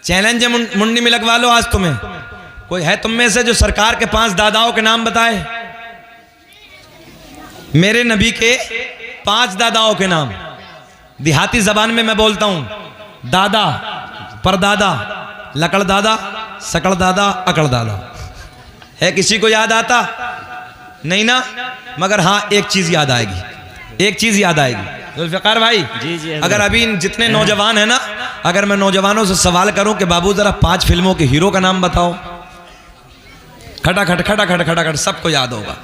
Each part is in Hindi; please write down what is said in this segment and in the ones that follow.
चैलेंज है मुंडी में लगवा लो आज तुम्हें। कोई है तुम में से जो सरकार के 5 दादाओं के नाम बताए? मेरे नबी के 5 दादाओं के नाम। देहाती जबान में मैं बोलता हूं, दादा, परदादा, लकड़ दादा, सकड़ दादा, अकड़ दादा। है किसी को याद आता? नहीं ना? मगर हाँ, एक चीज याद आएगी, एक चीज याद आएगी। जुल्फ़िकार भाई जी, अगर अभी जितने नौजवान हैं ना, अगर मैं नौजवानों से सवाल करूं कि बाबू जरा 5 फिल्मों के हीरो का नाम बताओ, खटाखट खटाखट खटाखट सबको याद होगा,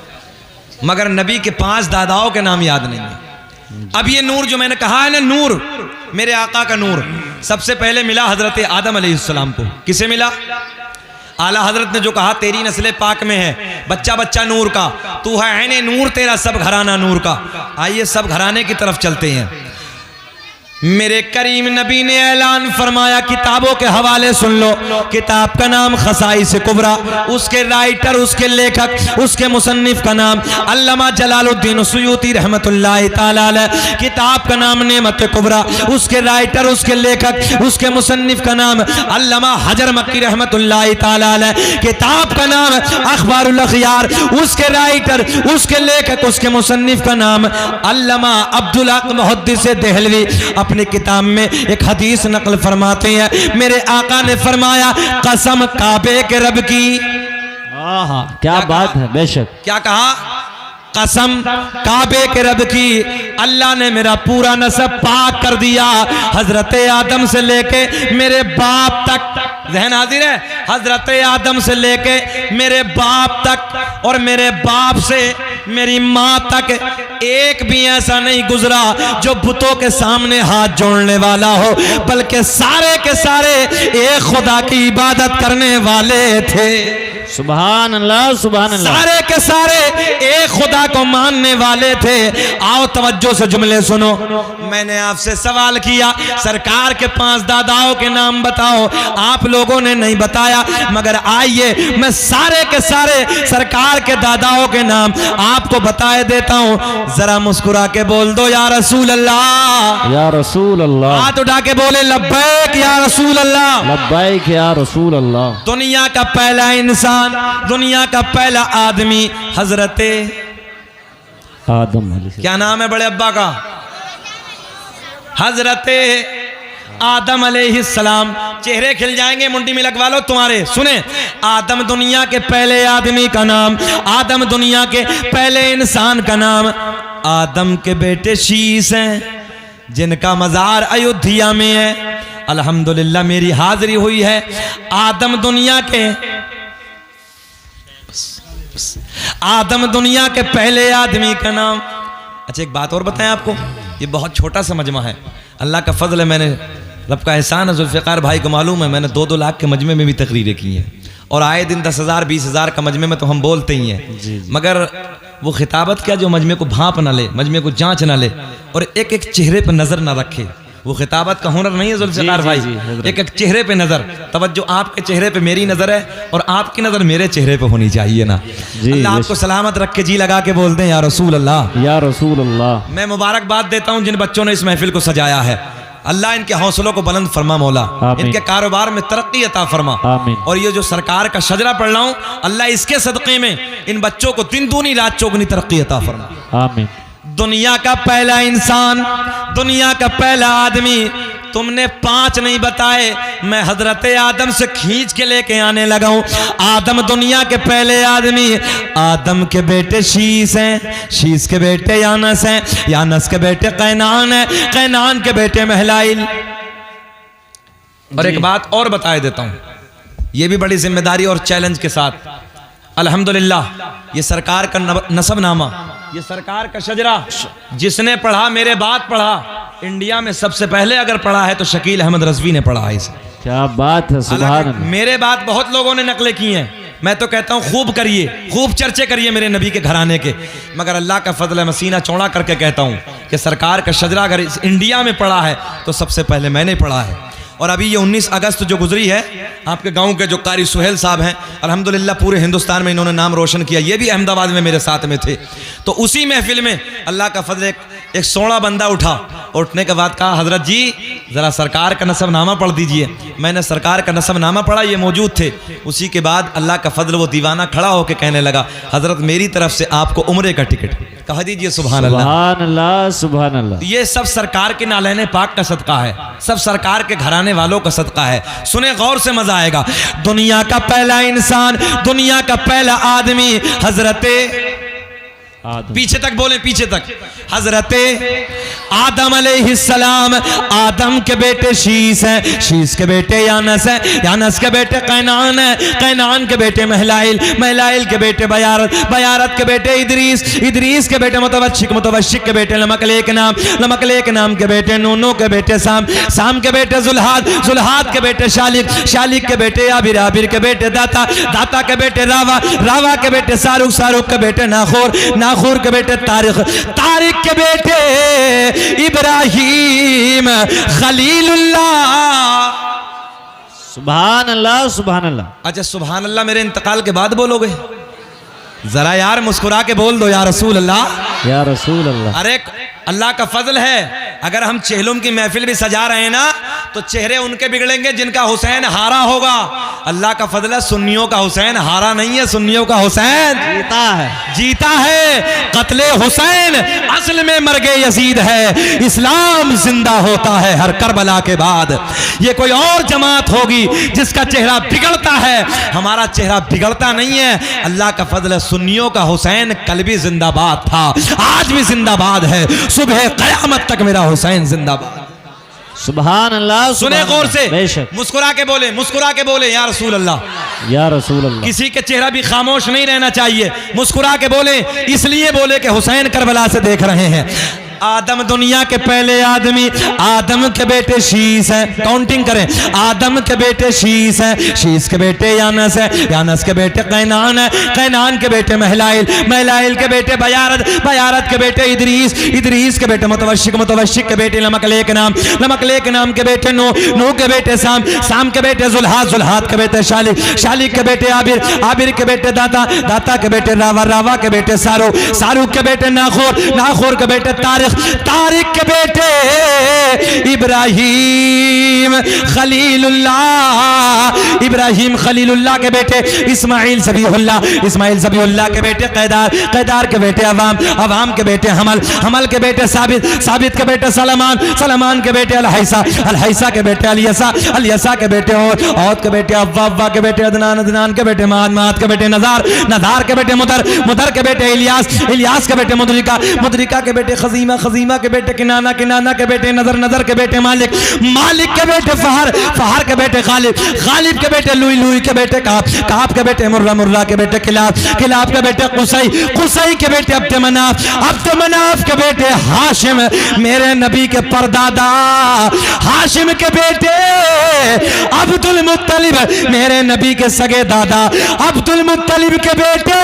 मगर नबी के 5 दादाओं के नाम याद नहीं है। अब ये नूर जो मैंने कहा है ना, नूर, मेरे आका का नूर सबसे पहले मिला हजरत आदम अलैहिस्सलाम को। किसे मिला? आला हजरत ने जो कहा तेरी नस्ल पाक में है बच्चा बच्चा नूर का, तू है ऐने नूर, तेरा सब घराना नूर का। आइए सब घराने की तरफ चलते हैं। मेरे करीम नबी ने ऐलान फरमाया, किताबों के हवाले सुन लो। किताब का नाम खसाइस कुबरा, उसके राइटर, उसके लेखक, उसके मुसन्निफ का नाम अल्लामा जलालुद्दीन सुयूती रहमतुल्लाह ताला अलैह। किताब का नाम नेमत कुबरा, उसके राइटर, उसके लेखक, उसके मुसन्निफ का नाम अल्लामा हजर मक्की रहमतुल्लाह ताला अलैह। किताब का नाम अखबारुल अखयार, उसके राइटर, उसके लेखक, उसके मुसन्निफ का नाम अल्लामा अब्दुल हक मुहद्दिस देहलवी अपनी किताब में एक हदीस नकल फरमाते हैं। मेरे आका ने फरमाया, कसम काबे के रब की। क्या बात है, बेशक। क्या कहा? कसम काबे के रब की, अल्लाह ने मेरा पूरा नसब पाक कर दिया, हजरत आदम से लेके मेरे बाप तक। ज़हन हाजिर है? हजरत आदम से लेके मेरे बाप तक और मेरे बाप से मेरी माँ तक एक भी ऐसा नहीं गुजरा जो बुतों के सामने हाथ जोड़ने वाला हो, बल्कि सारे के सारे एक खुदा की इबादत करने वाले थे। सुभान अल्लाह, सुभान अल्लाह। सारे के सारे एक खुदा को मानने वाले थे। आओ तवज्जो से जुमले सुनो। मैंने आपसे सवाल किया, सरकार के 5 दादाओं के नाम बताओ, आप लोगों ने नहीं बताया, मगर आइए मैं सारे के सारे सरकार के दादाओं के नाम आपको बताए देता हूं। जरा मुस्कुरा के बोल दो, या रसूल अल्लाह, या रसूल अल्लाह। हाथ उठा के बोले, लब्बैक या रसूल अल्लाह, लब्बैक या रसूल अल्लाह। दुनिया का पहला इंसान, दुनिया का पहला आदमी हजरत आदम। क्या नाम है बड़े अब्बा का? हजरत आदम अलैहिस्सलाम। चेहरे खिल जाएंगे, मुंडी में लगवा लो तुम्हारे। सुने, आदम दुनिया के पहले आदमी का नाम, आदम दुनिया के पहले इंसान का नाम। आदम के बेटे शीश हैं जिनका मजार अयोध्या में है। अल्हम्दुलिल्लाह मेरी हाजिरी हुई है। आदम दुनिया के पहले आदमी का नाम। अच्छा एक बात और बताएं आपको, ये बहुत छोटा सा मजमा है, अल्लाह का फजल है, मैंने रब का एहसान है, जुल्फ़िकार भाई को मालूम है, मैंने 2-2 लाख के मजमे में भी तकरीरें की हैं और आए दिन 10,000 20,000 का मजमे में तो हम बोलते ही हैं। मगर वो खिताबत क्या जो मजमे को भांप ना ले, मजमे को जांच ना ले और एक एक चेहरे पर नजर ना रखे, वो खिताबत का हुनर नहीं है जुल्फ़िकार भाई। एक एक चेहरे पे नजर, तवज्जो, आपके चेहरे पे मेरी नजर है और आपकी नजर मेरे चेहरे पे होनी चाहिए ना। अल्लाह आपको सलामत रख के, जी लगा के बोलते हैं, या रसूल अल्लाह, या रसूल अल्लाह। मैं मुबारकबाद देता हूं जिन बच्चों ने इस महफिल को सजाया है। अल्लाह इनके हौसलों को बुलंद फरमा मौला, इनके कारोबार में तरक्की अता फरमा। और ये जो सरकार का शजरा पढ़ रहा हूं, अल्लाह इसके सदक़े में इन बच्चों को दिन दूनी रात चौगुनी तरक्की अता फरमा। आमीन। दुनिया का पहला इंसान, दुनिया का पहला आदमी, तुमने 5 नहीं बताए, मैं हजरत आदम से खींच के लेके आने लगा हूं। आदम दुनिया के पहले आदमी, आदम के बेटे शीश हैं, शीश के बेटे यानस हैं, यानस के बेटे कैनान हैं, कैनान के बेटे महलाइल। और एक बात और बताए देता हूं, यह भी बड़ी जिम्मेदारी और चैलेंज के साथ। अल्हम्दुलिल्लाह ये सरकार का नसबनामा, ये सरकार का शजरा जिसने पढ़ा, मेरे बाद पढ़ा, इंडिया में सबसे पहले अगर पढ़ा है तो शकील अहमद रज़वी ने पढ़ा है इसे। क्या बात है, सुभान अल्लाह। मेरे बाद बहुत लोगों ने नकलें की हैं, मैं तो कहता हूँ खूब करिए, खूब चर्चे करिए मेरे नबी के घराने के, मगर अल्लाह का फजल है, मसीना चौड़ा करके कहता हूँ कि सरकार का शजरा अगर इस इंडिया में पढ़ा है तो सबसे पहले मैंने पढ़ा है। और अभी ये 19 अगस्त जो गुजरी है, आपके गांव के जो कारी सुहेल साहब हैं, अल्हम्दुलिल्लाह पूरे हिंदुस्तान में इन्होंने नाम रोशन किया, ये भी अहमदाबाद में मेरे साथ में थे। तो उसी महफिल में अल्लाह का फजल एक सोड़ा बंदा उठा, उठने के बाद कहा हजरत जी ज़रा सरकार का नसबनामा पढ़ दीजिए। मैंने सरकार का नसबनामा पढ़ा, ये मौजूद थे। उसी के बाद अल्लाह का फजल, वो दीवाना खड़ा होकर कहने लगा हजरत मेरी तरफ से आपको उम्रे का टिकट, कह दीजिए सुभान अल्लाह। सुभान अल्लाह सुभान अल्लाह। ये सब सरकार के नालैने पाक का सदका है, सब सरकार के घराने वालों का सदका है। सुने गौर से, मजा आएगा। दुनिया का पहला इंसान, दुनिया का पहला आदमी हजरते, पीछे तक बोले, पीछे तक, हजरते आदम अलैहिस्सलाम। आदम के बेटे शीस हैं, शीस के बेटे यानस हैं, यानस के बेटे कैनान हैं, कैनान के बेटे महलाइल, महलाइल के बेटे बयारत, बयारत के बेटे इदरीस, इदरीस के बेटे मुतवश्शिक, मुतवश्शिक के बेटे लमकलेक नाम, लमकलेक नाम के बेटे नूनो के बेटे साम, साम के बेटे जुल्हाद, जुल्हाद के बेटे शालिक, शालिक के बेटे आबिर, आबिर के बेटे दाता, दाता के बेटे रावा, रावा के बेटे सारुक, सारुक के बेटे नाखोर, नाखोर के बेटे तारिक, तारिक के बेटे इब्राहिम खलीलुल्लाह। सुभान अल्लाह सुभान अल्लाह। अच्छा सुभान अल्लाह मेरे इंतकाल के बाद बोलोगे? जरा यार मुस्कुरा के बोल दो या रसूल अल्लाह, या रसूल अल्लाह। अरे अल्लाह का फजल है, अगर हम चेहलुम की महफिल भी सजा रहे हैं ना तो चेहरे उनके बिगड़ेंगे जिनका हुसैन हारा होगा। अल्लाह का फजल है, सुन्नियों का हुसैन हारा नहीं है, सुन्नियों का हुसैन जीता है, जीता है। कत्ले हुसैन असल में मर्गे यजीद है, इस्लाम जिंदा होता है हर करबला के बाद। ये कोई और जमात होगी जिसका चेहरा बिगड़ता है, हमारा चेहरा बिगड़ता नहीं है। अल्लाह का फजल है, सुन्नियों का हुसैन कल भी जिंदाबाद था, आज भी जिंदाबाद है, सुबह कयामत तक मेरा हुसैन जिंदाबाद। सुभान अल्लाह। सुने गौर से, बेशक। मुस्कुरा के बोले, मुस्कुरा के बोले या रसूल अल्लाह, या रसूल अल्लाह। किसी के चेहरा भी खामोश नहीं रहना चाहिए, मुस्कुरा के बोले। इसलिए बोले कि हुसैन करबला से देख रहे हैं। आदम दुनिया के पहले आदमी, आदम के बेटे शीस हैं, काउंटिंग करें, आदम के बेटे शीस हैं, शीस के बेटे यानस है, यानस के बेटे कैनान है, कैनान के बेटे महलाइल, महलाइल के बेटे बयारत, बयारत के बेटे इदरीस, इदरीस के बेटे मुतवश्शिक, मुतवश्शिक के बेटे लमकलेक नाम, लमकलेक नाम के बेटे नो, नो के बेटे साम, साम के बेटे जुल्हाद, जुल्हाद के बेटे शालिक, शालिक के बेटे आबिर, आबिर के बेटे दाता, दाता के बेटे रावा, रावा के बेटे सारू, सारू के बेटे नाखोर, नाखोर के बेटे तारिक, तारिक के बेटे इब्राहिम खलीलुल्लाह, इब्राहिम खलीलुल्लाह के बेटे इस्माइल ज़बीहुल्लाह, इस्माइल ज़बीहुल्लाह के बेटे कैदार, कैदार के बेटे अवाम, अवाम के बेटे हमल, हमल के बेटे साबित, साबित के बेटे सलमान, सलमान के बेटे अलहैसा, अलहैसा के बेटे अलियसा, अलियसा के बेटे औद के बेटे अव्वा, अव्वा के बेटे अदनान, अदनान के बेटे माद, माद के बेटे नज़ार, नज़ार के बेटे मुदर, मुदर के बेटे इलियास, इलियास के बेटे मुदरिका, मुदरिका के बेटे खजीमा, खजीमा के बेटे किनाना, किनाना के बेटे नजर, नजर के बेटे मालिक, मालिक के बेटे फहर, फहर के बेटे गालिब, गालिब के बेटे लुई, लुई के बेटे काब, काब के बेटे मुर्रा, मुर्रा के बेटे किलाब, किलाब के बेटे कुसई, कुसई के बेटे अब्द मनाफ, अब्द मनाफ के बेटे हाशिम, मेरे नबी के परदादा हाशिम के बेटे अब्दुल मुत्तलिब, मेरे नबी के सगे दादा अब्दुल मुत्तलिब के बेटे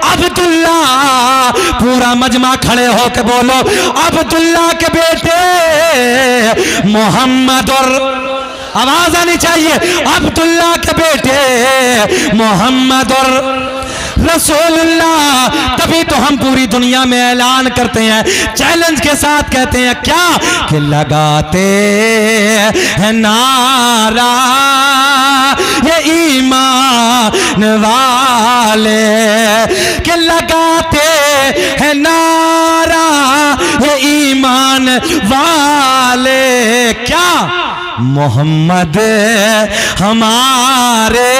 अब्दुल्ला। पूरा मजमा खड़े हो के बोलो, अब्दुल्ला के बेटे मोहम्मद, और आवाज आनी चाहिए, अब्दुल्ला के बेटे मोहम्मद और रसूलुल्लाह। तभी तो हम पूरी दुनिया में ऐलान करते हैं, चैलेंज के साथ कहते हैं क्या, कि लगाते हैं नारा ये ईमान वाले, कि लगाते हैं नारा ये ईमान वाले, क्या मोहम्मद हमारे।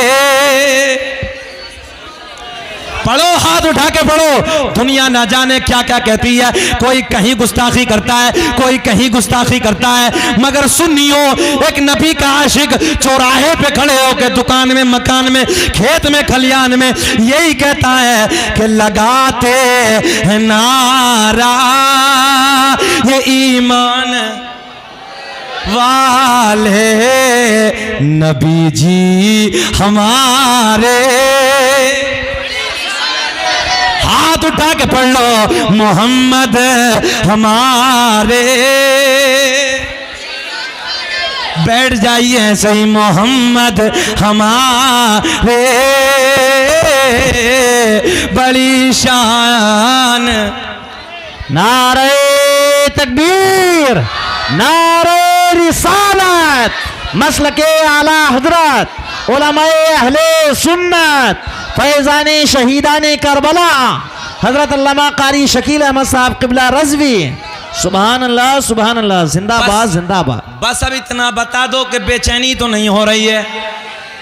पढ़ो, हाथ उठा के पढ़ो। दुनिया ना जाने क्या क्या कहती है, कोई कहीं गुस्ताखी करता है, कोई कहीं गुस्ताखी करता है, मगर सुन्नियों एक नबी का आशिक चौराहे पे खड़े होकर दुकान में, मकान में, खेत में, खलियान में यही कहता है कि लगाते हैं नारा ये ईमान वाले, नबी जी हमारे। हाथ उठा के पढ़ लो, मोहम्मद हमारे। बैठ जाइए ऐसे ही, मोहम्मद हमारे, बड़ी शान। नारे तकबीर, नारे रिसालत, मसलके आला हजरत, उलमाए अहले सुन्नत, फैजाने शहीदाने करबला, हजरत अल्लामा कारी शकील अहमद साहब किबला रज़वी। सुभान अल्लाह, सुभान अल्लाह, जिंदाबाद जिंदाबाद। बस अब इतना बता दो कि बेचैनी तो नहीं हो रही है।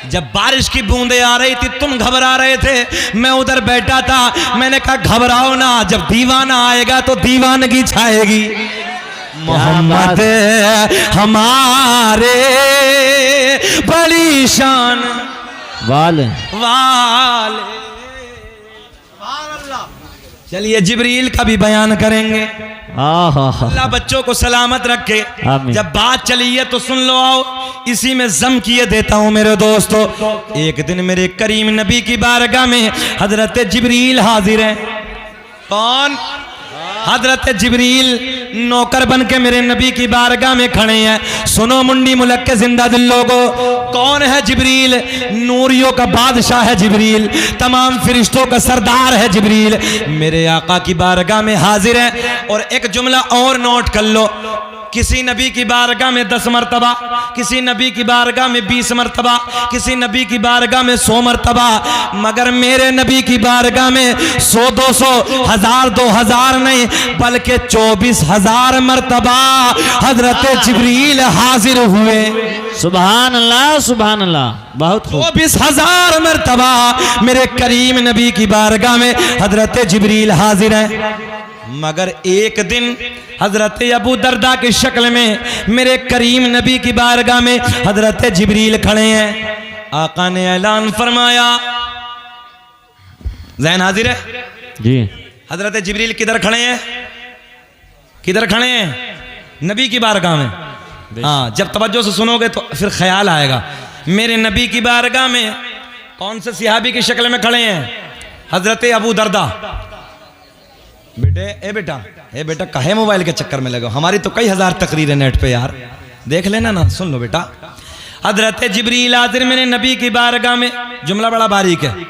जब बारिश की बूंदें आ रही थी तुम घबरा रहे थे, मैं उधर बैठा था, मैंने कहा घबराओ ना, जब दीवाना आएगा तो दीवानगी छाएगी। मोहम्मद हमारे बड़ी शान वाले वाले। चलिए जिब्रील का भी बयान करेंगे। अल्लाह बच्चों को सलामत रखे। आमीन। जब बात चली है तो सुन लो, आओ इसी में जम किए देता हूं मेरे दोस्तों। एक दिन मेरे करीम नबी की बारगाह में हजरत जिब्रील हाजिर हैं। कौन? हजरत जिब्रील नौकर बन के मेरे नबी की बारगाह में खड़े हैं। सुनो मुंडी मुलक के जिंदा दिल लोगो, कौन है जिब्रील? नूरियों का बादशाह है जिब्रील, तमाम फरिश्तों का सरदार है जिब्रील। मेरे आका की बारगाह में हाजिर है। और एक जुमला और नोट कर लो, किसी नबी की बारगाह में 10 मरतबा, किसी नबी की बारगाह में 20 मरतबा, किसी नबी की बारगाह में 100 मरतबा, मगर मेरे नबी की बारगाह में 100, 200, 1000, 2000 नहीं बल्कि 24,000 मरतबा हजरत जिब्रील हाजिर हुए। सुभान अल्लाह, सुभान अल्लाह, बहुत खूब। 24,000 मरतबा मेरे करीम नबी की बारगाह में हजरत जिब्रील हाजिर है। मगर एक दिन हजरत अबू दरदा की शक्ल में मेरे करीम नबी की बारगाह में हजरत जिब्रील खड़े हैं। आका ने ऐलान फरमाया, ज़ैन हाजिर है जी। हजरत जिब्रील किधर खड़े हैं? किधर खड़े हैं? नबी की बारगाह में। हाँ, जब तवज्जो से सुनोगे तो फिर ख्याल आएगा। मेरे नबी की बारगाह में कौन से सिहाबी की शक्ल में खड़े हैं? हजरत अबू दरदा। ए बेटा काहे मोबाइल के चक्कर में लगे? हमारी तो कई हजार तकरीरें नेट पे यार, देख लेना ना, सुन लो बेटा। हजरत जिब्रील हाजिर मेरे नबी की बारगाह में। जुमला बड़ा बारीक है।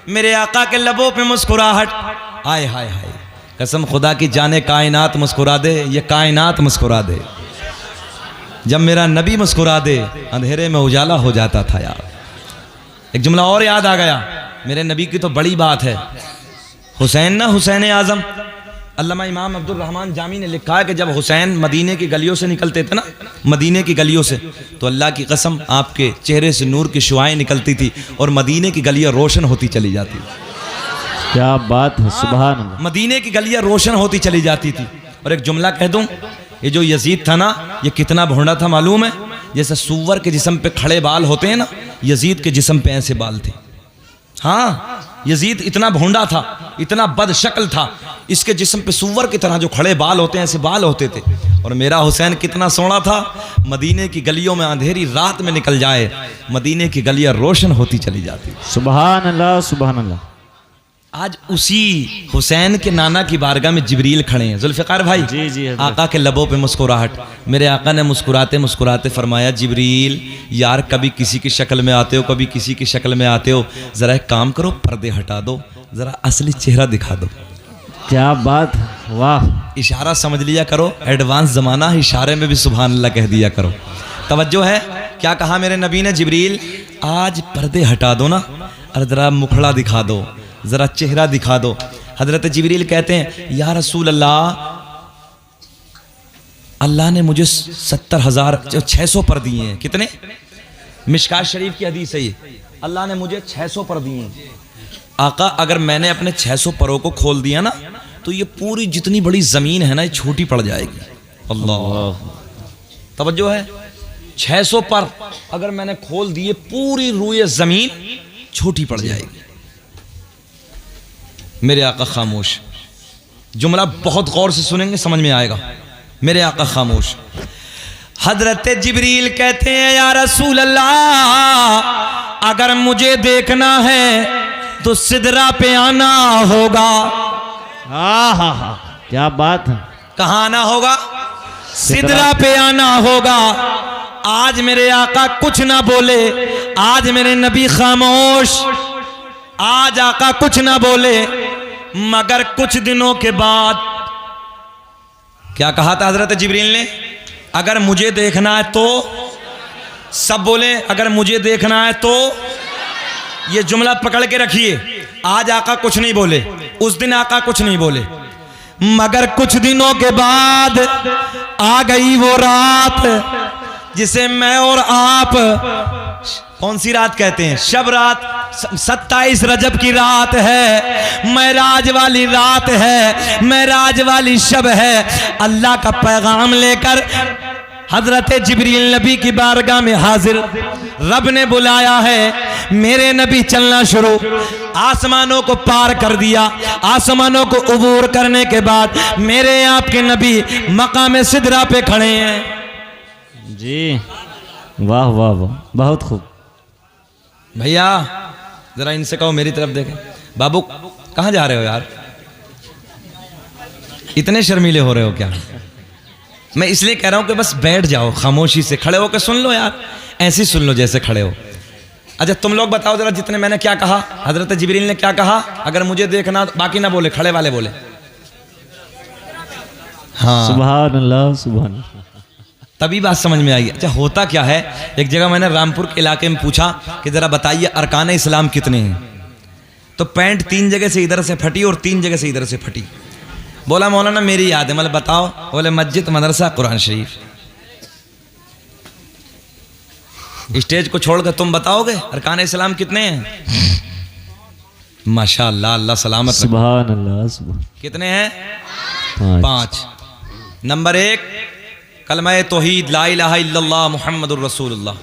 मेरे आका के लबों पे मुस्कुराहट, आय हाय हाय, कसम खुदा की जाने कायनात मुस्कुरा दे, ये कायनात मुस्कुरा दे। जब मेरा नबी मुस्कुरा दे अंधेरे में उजाला हो जाता था यार। एक जुमला और याद आ गया, मेरे नबी की तो बड़ी बात है। हुसैन ना, हुसैन आजम, अल्लामा इमाम अब्दुल रहमान जामी ने लिखा है कि जब हुसैन मदीने की गलियों से निकलते थे ना, मदीने की गलियों से, तो अल्लाह की कसम आपके चेहरे से नूर की शुआएं निकलती थी और मदीने की गलियां रोशन होती चली जाती। क्या बात है, सुभान अल्लाह। मदीने की गलियां रोशन होती चली जाती थी। और एक जुमला कह दूं, ये जो यजीद था ना, ये कितना भोंडा था मालूम है? जैसे सूअर के जिस्म पे खड़े बाल होते हैं ना, यजीद के जिस्म पे ऐसे बाल थे। हाँ, यजीद इतना भोंडा था, इतना बदशक्ल था, इसके जिस्म पे सूअर की तरह जो खड़े बाल होते हैं ऐसे बाल होते थे। और मेरा हुसैन कितना सोना था, मदीने की गलियों में अंधेरी रात में निकल जाए, मदीने की गलियां रोशन होती चली जाती। सुभान अल्लाह, सुभान अल्लाह। आज उसी हुसैन के नाना की बारगाह में जिब्रील खड़े हैं। जुल्फ़िकार भाई, जी जी, आका के लबों पे मुस्कुराहट। मेरे आका ने मुस्कुराते मुस्कुराते फरमाया, जिब्रील यार कभी किसी की शक्ल में आते हो, कभी किसी की शक्ल में आते हो, जरा एक काम करो, पर्दे हटा दो, जरा असली चेहरा दिखा दो। क्या बात, वाह। इशारा समझ लिया करो, एडवांस जमाना, इशारे में भी सुभान अल्लाह कह दिया करो। तवज्जो है, क्या कहा मेरे नबी ने? जिब्रील आज पर्दे हटा दो ना, और जरा मुखड़ा दिखा दो, जरा चेहरा दिखा दो। हजरत जिब्रील कहते हैं, या रसूल अल्लाह, अल्लाह ने मुझे 70,600 पर दिए हैं। कितने? मिशकात शरीफ की हदीस है ये, अल्लाह ने मुझे 600 पर दिए हैं। आका अगर मैंने अपने 600 परों को खोल दिया ना, तो ये पूरी जितनी बड़ी जमीन है ना, ये छोटी पड़ जाएगी। अल्लाह, तवज्जो है, 600 पर अगर मैंने खोल दिए, पूरी रूए जमीन छोटी पड़ जाएगी। मेरे आका खामोश। जुमला बहुत गौर से सुनेंगे, समझ में आएगा। मेरे आका खामोश। हजरत जिब्रील कहते हैं, या रसूल अल्लाह, अगर मुझे देखना है तो सिदरा पे आना होगा। हाँ, क्या बात है। कहाँ आना होगा? सिदरा पे आना होगा। आज मेरे आका कुछ ना बोले, आज मेरे नबी खामोश, आज आका कुछ ना बोले, मगर कुछ दिनों के बाद क्या कहा था हजरत जिब्रील ने? अगर मुझे देखना है तो, सब बोले अगर मुझे देखना है तो। ये जुमला पकड़ के रखिए। आज आका कुछ नहीं बोले, उस दिन आका कुछ नहीं बोले, मगर कुछ दिनों के बाद आ गई वो रात जिसे मैं और आप, कौन सी रात कहते हैं? शब रात। 27 रजब की रात है, मेराज वाली रात है, मेराज वाली शब है। अल्लाह का पैगाम लेकर हजरत जिब्रील नबी की बारगाह में हाजिर। रब ने बुलाया है, मेरे नबी चलना शुरू। आसमानों को पार कर दिया। आसमानों को उबूर करने के बाद मेरे आपके नबी मकाम सिदरा पे खड़े हैं। जी वाह वाह वाह, बहुत खूब। भैया जरा इनसे कहो मेरी तरफ देखें। बाबू कहाँ जा रहे हो यार? इतने शर्मीले हो रहे हो क्या? मैं इसलिए कह रहा हूं कि बस बैठ जाओ, खामोशी से खड़े होकर सुन लो यार, ऐसे ही सुन लो जैसे खड़े हो। अच्छा तुम लोग बताओ जरा, जितने मैंने क्या कहा, हजरत जिब्रील ने क्या कहा? अगर मुझे देखना, बाकी ना बोले, खड़े वाले बोले। हाँ, सुभान अल्लाह सुभान अल्लाह। तभी बात समझ में आई। अच्छा होता क्या है, एक जगह मैंने रामपुर के इलाके में पूछा कि जरा बताइए अरकान इस्लाम कितने हैं? तो पैंट 3 जगह से इधर से फटी और 3 जगह से इधर से फटी। बोला मौलाना मेरी याद है। मतलब बताओ? बोले मस्जिद, मदरसा, कुरान शरीफ। स्टेज को छोड़कर तुम बताओगे अरकान इस्लाम कितने हैं? माशाअल्लाह, अल्लाह सलामत रखे। सुभान अल्लाह सुभान। कितने हैं? 5। नंबर 1 कलमा तौहीद, ला इलाहा इल्लल्लाह मुहम्मदुर रसूलुल्लाह।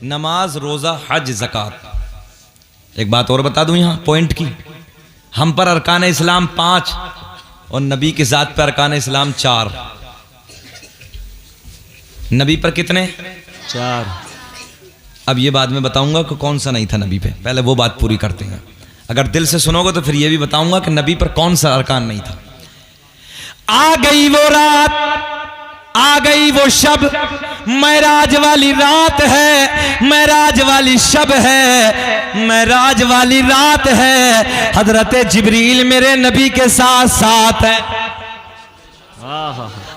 नमाज, रोज़ा, हज, ज़कात। एक बात और बता दूं यहाँ पॉइंट की, हम पर अरकान इस्लाम 5 और नबी के ज़ात पर अरकान इस्लाम 4। नबी पर कितने? 4। अब ये बाद में बताऊंगा कि कौन सा नहीं था नबी पे, पहले वो बात पूरी करते हैं। अगर दिल से सुनोगे तो फिर ये भी बताऊंगा कि नबी पर कौन सा अरकान नहीं था। आ गई वो रात, आ गई वो शब, मेराज वाली रात है, मेराज वाली शब है, मेराज वाली रात है। हजरत जिब्रील मेरे नबी के साथ साथ है।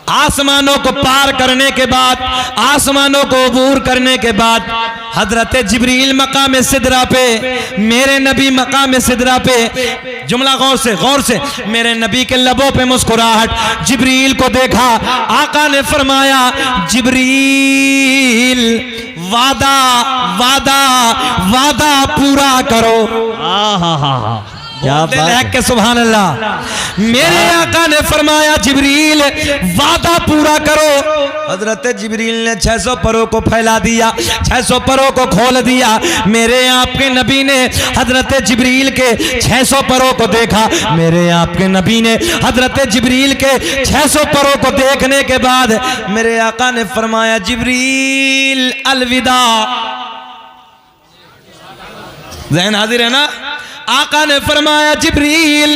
आसमानों को पार करने के बाद, आसमानों को अबूर करने के बाद हजरत जिब्रील मकाम सिदरा पे, मेरे नबी मकाम सिदरा पे। जुमला गौर से, मेरे नबी के लबों पे मुस्कुराहट। जिब्रील को देखा, आका ने फरमाया जिब्रील वादा वादा वादा पूरा करो। क्या बात है, सुभान अल्लाह। मेरे आका ने फरमाया जिब्रील वादा पूरा करो। हजरत जिब्रील ने 600 परों को फैला दिया, 600 परों को खोल दिया। मेरे आपके नबी ने हजरत जिब्रील के 600 परों को देखा। मेरे आपके नबी ने हजरत जिब्रील के 600 परों को देखने के बाद मेरे आका ने फरमाया जिब्रील अलविदा। ज़हन हाजिर है ना? आका ने फरमाया जिब्रील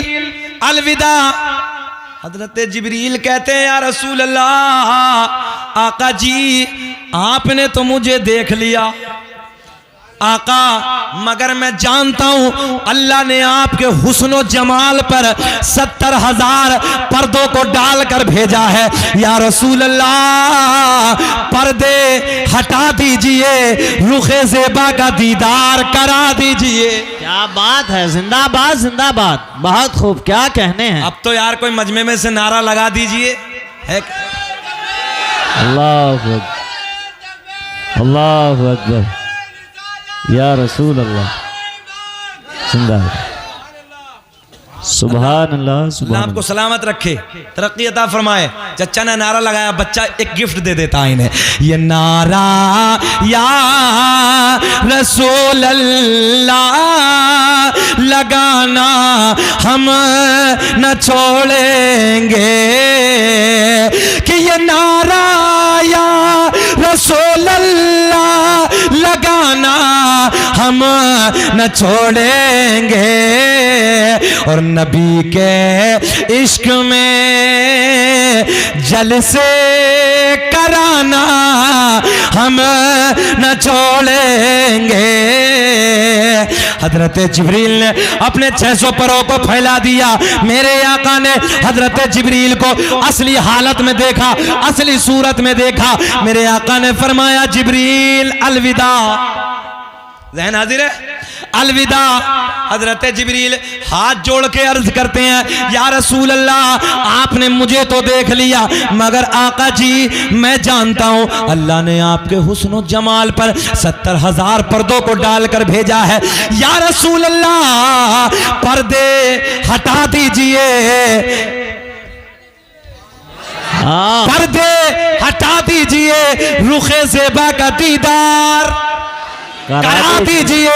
अलविदा। हजरत जिब्रील कहते हैं या रसूल अल्लाह, आका जी आपने तो मुझे देख लिया आका, मगर मैं जानता हूं अल्लाह ने आपके हुस्न जमाल पर 70,000 पर्दों को डालकर भेजा है। या रसूल अल्लाह पर्दे हटा दीजिए, रुखे ज़ेबा का दीदार करा दीजिए। क्या बात है, जिंदाबाद जिंदाबाद, बहुत खूब, क्या कहने हैं। अब तो यार कोई मजमे में से नारा लगा दीजिए। अल्लाह अल्लाह अकबर, या रसूल अल्लाह, जिंदाबाद, सुभान अल्लाह सुभान। आपको सलामत रखे, तरक्की अता फरमाए। चचा ने नारा लगाया, बच्चा एक गिफ्ट दे देता है इन्हें। ये नारा या रसूल अल्लाह लगाना हम न छोड़ेंगे, कि ये नारा या रसूल अल्लाह लगाना हम न छोड़ेंगे और नबी के इश्क में जलसे कराना हम न छोड़ेंगे। हजरत जिब्रील ने अपने 600 परों को फैला दिया। मेरे आका ने हजरत जिब्रील को असली हालत में देखा, असली सूरत में देखा। मेरे आका ने फरमाया जिब्रील अलविदा। ज़हन हाजिर है? अलविदा। हजरत जिब्रील हाथ जोड़ के अर्ज करते हैं या रसूल अल्लाह, आपने मुझे तो देख लिया मगर आका जी मैं जानता हूं अल्लाह ने आपके हुस्न जमाल पर 70,000 पर्दों को डालकर भेजा है। या रसूल अल्लाह पर्दे हटा दीजिए, पर्दे हटा दीजिए, रुखे ज़ेबा का दीदार करा दीजिए।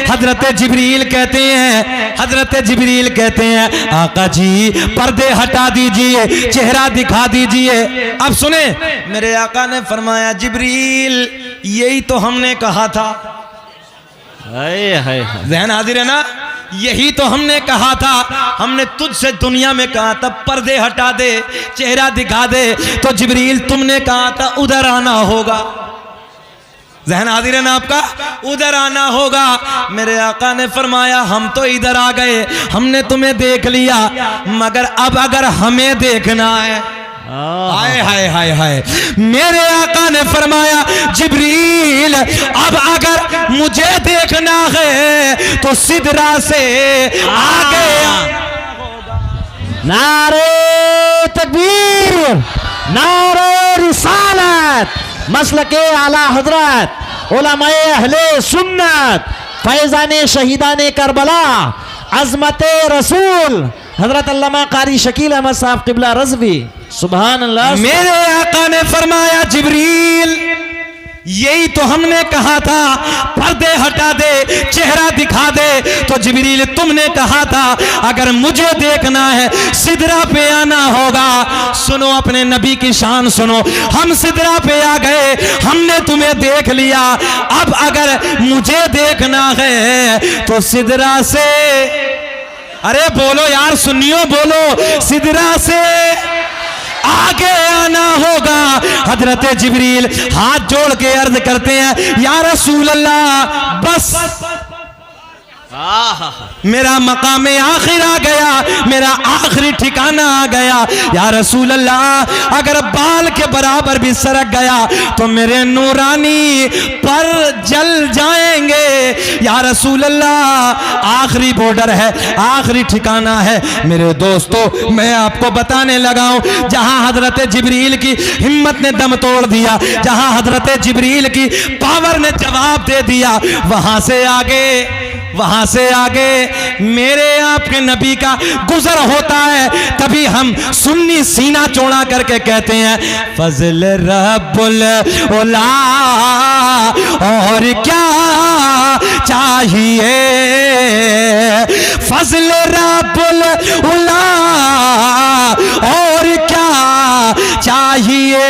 हजरत जिब्रील कहते हैं, हजरत जिब्रील कहते हैं आका जी पर्दे हटा दीजिए, चेहरा दिखा दीजिए। अब सुने, मेरे आका ने फरमाया जिब्रील यही तो हमने कहा था। ज़हन हाजिर है ना? यही तो हमने कहा था, हमने तुझसे दुनिया में कहा था पर्दे हटा दे, चेहरा दिखा दे, तो जिब्रील तुमने कहा था उधर आना होगा। ज़हन हाजिर है ना आपका? उधर आना होगा। मेरे आका ने फरमाया हम तो इधर आ गए, हमने तुम्हें देख लिया मगर अब अगर हमें देखना है, हाय हाय हाय हाय। मेरे आका ने फरमाया जिब्रील अब अगर मुझे देखना है तो सिदरा से आगे। नारे तकबीर, नारे रिसालत, मसलके आला हजरत उलमाए अहले सुन्नत, फैज़ाने शहीदाने करबला, अज़मते रसूल हजरत अल्लामा कारी शकील अहमद साहब क़िबला रज़वी, सुभान अल्लाह। मेरे आका ने फरमाया जिब्रील यही तो हमने कहा था पर्दे हटा दे, चेहरा दिखा दे, तो जिब्रील तुमने कहा था अगर मुझे देखना है सिदरा पे आना होगा। सुनो अपने नबी की शान सुनो, हम सिदरा पे आ गए, हमने तुम्हें देख लिया, अब अगर मुझे देखना है तो सिदरा से, अरे बोलो यार सुनियो बोलो, सिदरा से आगे आना होगा। हजरत जिब्रील हाथ जोड़ के अर्ज करते हैं या रसूल अल्लाह बस मेरा मकाम आखिर आ गया, मेरा आखिरी ठिकाना आ गया। या रसूल अल्लाह अगर बाल के बराबर भी सरक गया तो मेरे नूरानी पर जल जाएंगे। या रसूल अल्लाह आखिरी बॉर्डर है, आखिरी ठिकाना है। मेरे दोस्तों मैं आपको बताने लगा हूं, जहां हजरत जिब्रील की हिम्मत ने दम तोड़ दिया, जहां हजरत जिब्रील की पावर ने जवाब दे दिया, वहां से आगे, वहां से आगे मेरे आपके नबी का गुजर होता है। तभी हम सुन्नी सीना चौड़ा करके कहते हैं फजल रब्बुल उला और क्या चाहिए, फजल रब्बुल उला और क्या चाहिए।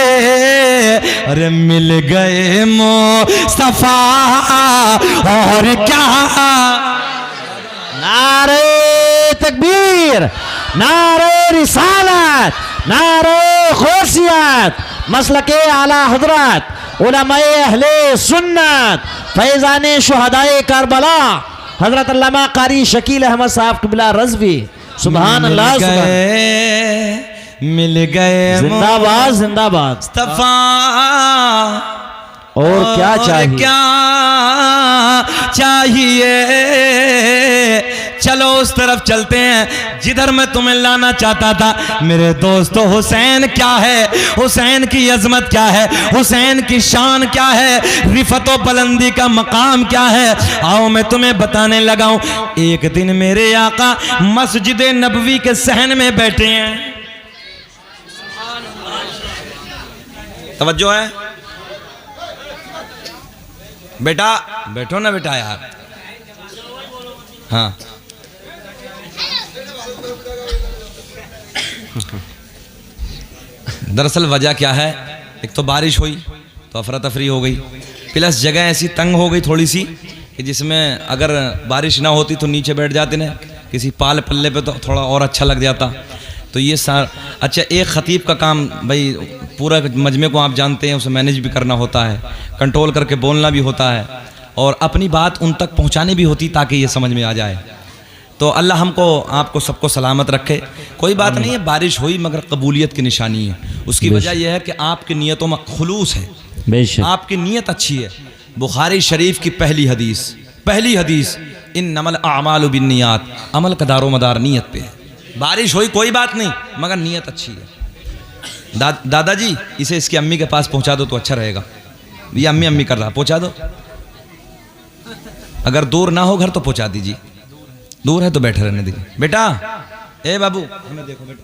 अरे मिल गए मुस्तफा और क्या। नारे तकबीर, नारे रिसालत, नारे गौसियत, मसलके आला हजरत उलमाए अहले सुन्नत, फैज़ाने शुहदाए करबला हजरत अल्लामा कारी शकील अहमद साहब क़िबला रज़वी, सुभान अल्लाह। मिल गए जिंदाबाद जिंदाबाद। मुस्तफा और क्या चाहिए, क्या चाहिए। चलो उस तरफ चलते हैं जिधर मैं तुम्हें लाना चाहता था। मेरे दोस्तों हुसैन क्या है, हुसैन की अजमत क्या है, हुसैन की शान क्या है, रिफत व बुलंदी का मकाम क्या है, आओ मैं तुम्हें बताने लगा हूं। एक दिन मेरे आका मस्जिद नबवी के सहन में बैठे हैं, तवज्जो है बेटा, बैठो ना बेटा यार। हाँ दरअसल वजह क्या है, एक तो बारिश हुई तो अफरा तफरी हो गई, प्लस जगह ऐसी तंग हो गई थोड़ी सी कि जिसमें अगर बारिश ना होती तो नीचे बैठ जाते ना किसी पाल पल्ले पे, तो थोड़ा और अच्छा लग जाता। तो ये अच्छा, एक ख़तीब का काम भाई पूरा मजमे को आप जानते हैं, उसे मैनेज भी करना होता है, कंट्रोल करके बोलना भी होता है, और अपनी बात उन तक पहुंचानी भी होती ताकि ये समझ में आ जाए। तो अल्लाह हमको आपको सबको सलामत रखे। कोई बात नहीं है, बारिश हुई मगर कबूलियत की निशानी है। उसकी वजह यह है कि आपकी नीयतों में खुलूस है, आपकी नीयत अच्छी है। बुखारी शरीफ की पहली हदीस इन्नमल अमालु बिन्नियात, अमल का दारो मदार नीयत पे है। बारिश हुई कोई बात नहीं मगर नीयत अच्छी है। दादाजी इसे इसकी अम्मी के पास पहुंचा दो तो अच्छा रहेगा। ये अम्मी कर रहा, पहुंचा दो। अगर दूर ना हो घर तो पहुंचा दीजिए, दूर है तो बैठे रहने दीजिए। बेटा, ए बाबू हमें देखो बेटा,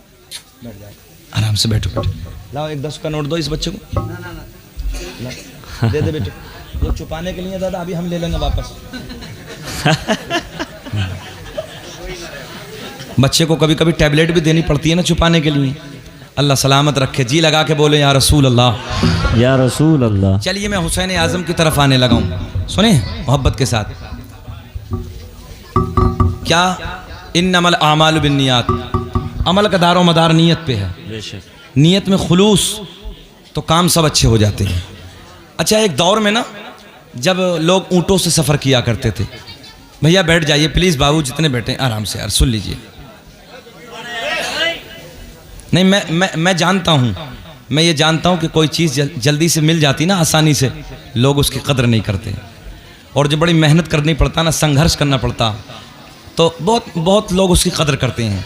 बैठ जाओ, आराम से बैठो। लाओ एक 10 का नोट दो इस बच्चे को, दे दे बेटे। वो छुपाने के लिए दादा, अभी हम ले लेंगे वापस। बच्चे को कभी कभी टैबलेट भी देनी पड़ती है ना छुपाने के लिए। अल्लाह सलामत रखे। जी लगा के बोले या रसूल अल्लाह, या रसूल अल्लाह। चलिए मैं हुसैन आज़म की तरफ आने लगा हूँ, सुने मोहब्बत के साथ। क्या इन्नमल आमालु बिन्नियात, अमल का दारो मदार नीयत पे है। नीयत में खुलूस तो काम सब अच्छे हो जाते हैं। अच्छा, एक दौर में ना जब लोग ऊँटों से सफ़र किया करते थे, भैया बैठ जाइए प्लीज़ बाबू, जितने बैठे आराम से यार सुन लीजिए। नहीं, मैं जानता हूँ, मैं ये जानता हूँ कि कोई चीज़ जल्दी से मिल जाती ना, आसानी से, लोग उसकी कदर नहीं करते। और जो बड़ी मेहनत करनी पड़ता ना, संघर्ष करना पड़ता, तो बहुत लोग उसकी कदर करते हैं।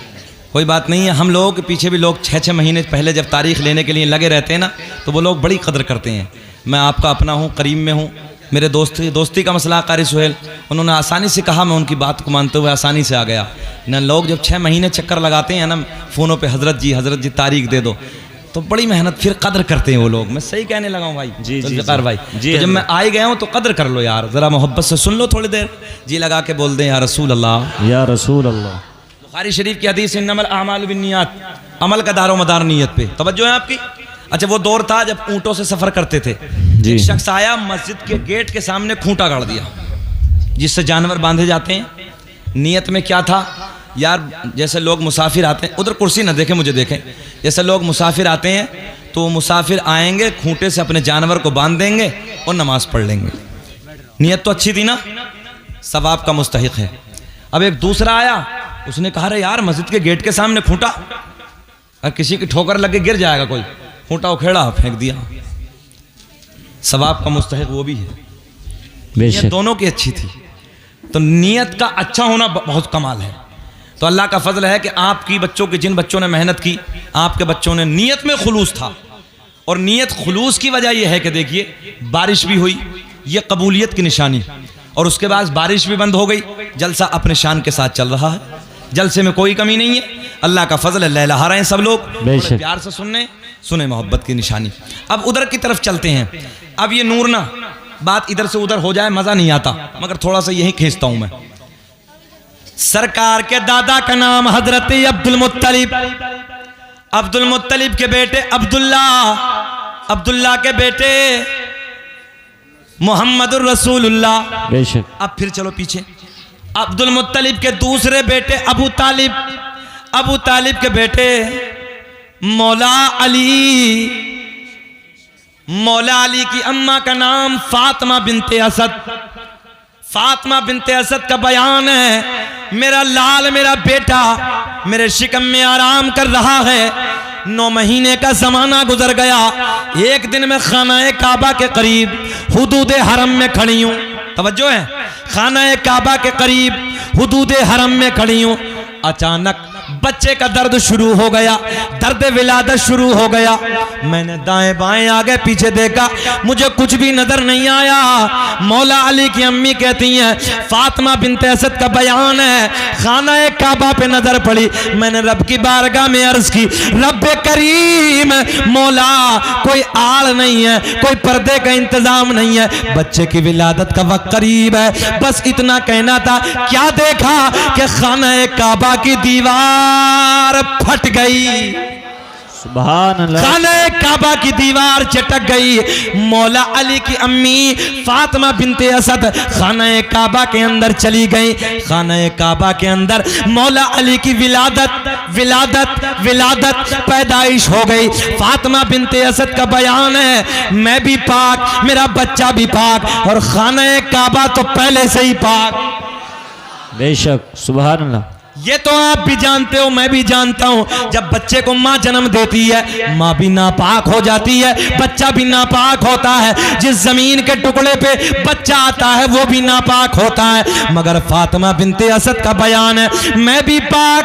कोई बात नहीं है, हम लोगों के पीछे भी लोग 6-6 महीने पहले जब तारीख लेने के लिए लगे रहते हैं ना, तो वो लोग बड़ी कदर करते हैं। मैं आपका अपना हूँ, करीम में हूँ, मेरे दोस्ती का मसला कारी सुहेल, उन्होंने आसानी से कहा, मैं उनकी बात को मानते हुए आसानी से आ गया ना। लोग जब 6 महीने चक्कर लगाते हैं ना फ़ोनों पे, हज़रत जी तारीख दे दो, तो बड़ी मेहनत फिर कदर करते हैं वो लोग। मैं सही कहने लगा हूँ भाई जी भाई जी। तो जब मैं आ गया हूँ तो कदर कर लो यार, ज़रा मोहब्बत से सुन लो थोड़ी देर, जी लगा के बोल दें या रसूल अल्लाह, या रसूल अल्लाह। बुखारी शरीफ की हदीस इन्नमल अमालु बिन्नियात, अमल का दारो मदार नीयत पे। तवज्जो है आपकी। अच्छा, वो दौर था जब ऊँटों से सफ़र करते थे। एक शख्स आया, मस्जिद के गेट के सामने खूंटा गाड़ दिया जिससे जानवर बांधे जाते हैं। नीयत में क्या था यार, जैसे लोग मुसाफिर आते हैं, उधर कुर्सी ना देखें मुझे देखें, जैसे लोग मुसाफिर आते हैं तो मुसाफिर आएंगे, खूंटे से अपने जानवर को बांध देंगे और नमाज पढ़ लेंगे। नीयत तो अच्छी थी ना, सवाब का मुस्तहिक है। अब एक दूसरा आया, उसने कहा अरे यार मस्जिद के गेट के सामने खूंटा, और किसी की ठोकर लग के गिर जाएगा कोई, खूंटा उखेड़ा फेंक दिया, सवाब का मुस्तहिक वो भी है। नीयत दोनों की अच्छी थी। तो नीयत का अच्छा होना बहुत कमाल है। तो अल्लाह का फजल है कि आपकी बच्चों की, जिन बच्चों ने मेहनत की, आपके बच्चों ने नीयत में खुलूस था। और नीयत खुलूस की वजह यह है कि देखिए बारिश भी हुई, ये कबूलियत की निशानी, और उसके बाद बारिश भी बंद हो गई, जलसा अपने शान के साथ चल रहा है, जलसे में कोई कमी नहीं है। अल्लाह का फजल है, लहलहा रहे हैं सब लोग, प्यार से सुने मोहब्बत की निशानी। अब उधर की तरफ चलते हैं। अब ये नूर ना, बात इधर से उधर हो जाए मज़ा नहीं आता, मगर थोड़ा सा यही खींचता हूँ मैं। सरकार के दादा का नाम हजरत अब्दुल मुत्तलिब, अब्दुल मुत्तलिब के बेटे अब्दुल्ला, अब्दुल्ला के बेटे मोहम्मदुर रसूलुल्लाह। बेशक। अब फिर चलो पीछे, अब्दुल मुत्तलिब के दूसरे बेटे अबू तालिब, अबू तालिब के बेटे मौला अली, मौला अली की अम्मा का नाम फातिमा बिनते असद। फातिमा बिनते असद का बयान है, मेरा लाल, मेरा बेटा मेरे शिकम में आराम कर रहा है, 9 महीने का जमाना गुजर गया। एक दिन मैं खाना काबा के करीब हुदूद हरम में खड़ी हूँ, तवज्जो है, खाना काबा के करीब हुदूद हरम में खड़ी हूँ। अचानक बच्चे का दर्द शुरू हो गया, दर्द विलादत शुरू हो गया। मैंने दाएं बाएं आगे पीछे देखा, मुझे कुछ भी नजर नहीं आया। मौला अली की अम्मी कहती हैं, फातिमा बिनते असद का बयान है, खाना काबा पे नजर पड़ी। मैंने रब की बारगाह में अर्ज की, रब करीम, मौला कोई आड़ नहीं है, कोई पर्दे का इंतजाम नहीं है, बच्चे की विलादत का वक्त करीब है, बस इतना कहना था। क्या देखा कि खाना काबा की दीवार फट गई। सुभान अल्लाह। खाने काबा की दीवार चटक गई। मौला अली की अम्मी फातिमा बिनते असद खाना काबा के अंदर चली गई। खाना काबा के अंदर मौला अली की विलादत पैदाइश हो गई। फातिमा बिनते असद का बयान है, मैं भी पाक, मेरा बच्चा भी पाक, और खाना काबा तो पहले से ही पाक। बेशक सुभान अल्लाह। ये तो आप भी जानते हो, मैं भी जानता हूं, जब बच्चे को माँ जन्म देती है, माँ भी नापाक हो जाती है, बच्चा भी नापाक होता है। जिस जमीन के टुकड़े पे बच्चा आता है वो भी नापाक होता है। मगर फातिमा बिनते असद का बयान है, मैं भी पाक,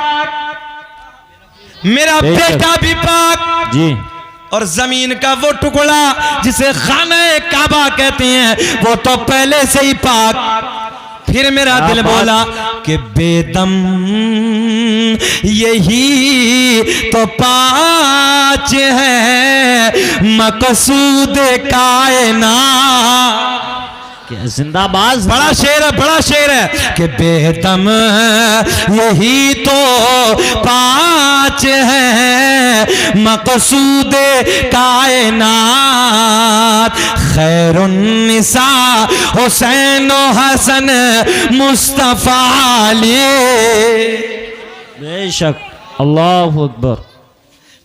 मेरा बेटा भी पाक, जी। और जमीन का वो टुकड़ा जिसे खाना काबा कहते हैं वो तो पहले से ही पाक। फिर मेरा दिल बोला कि बेदम यही तो पाँच है मकसूद कायनात। जिंदाबाद। बड़ा शेर है कि बेदम यही तो पाँच है मकसूद कायनात। खैरुन्निसा हुसैन हसन मुस्तफा अली। बेशक अल्लाहु अकबर।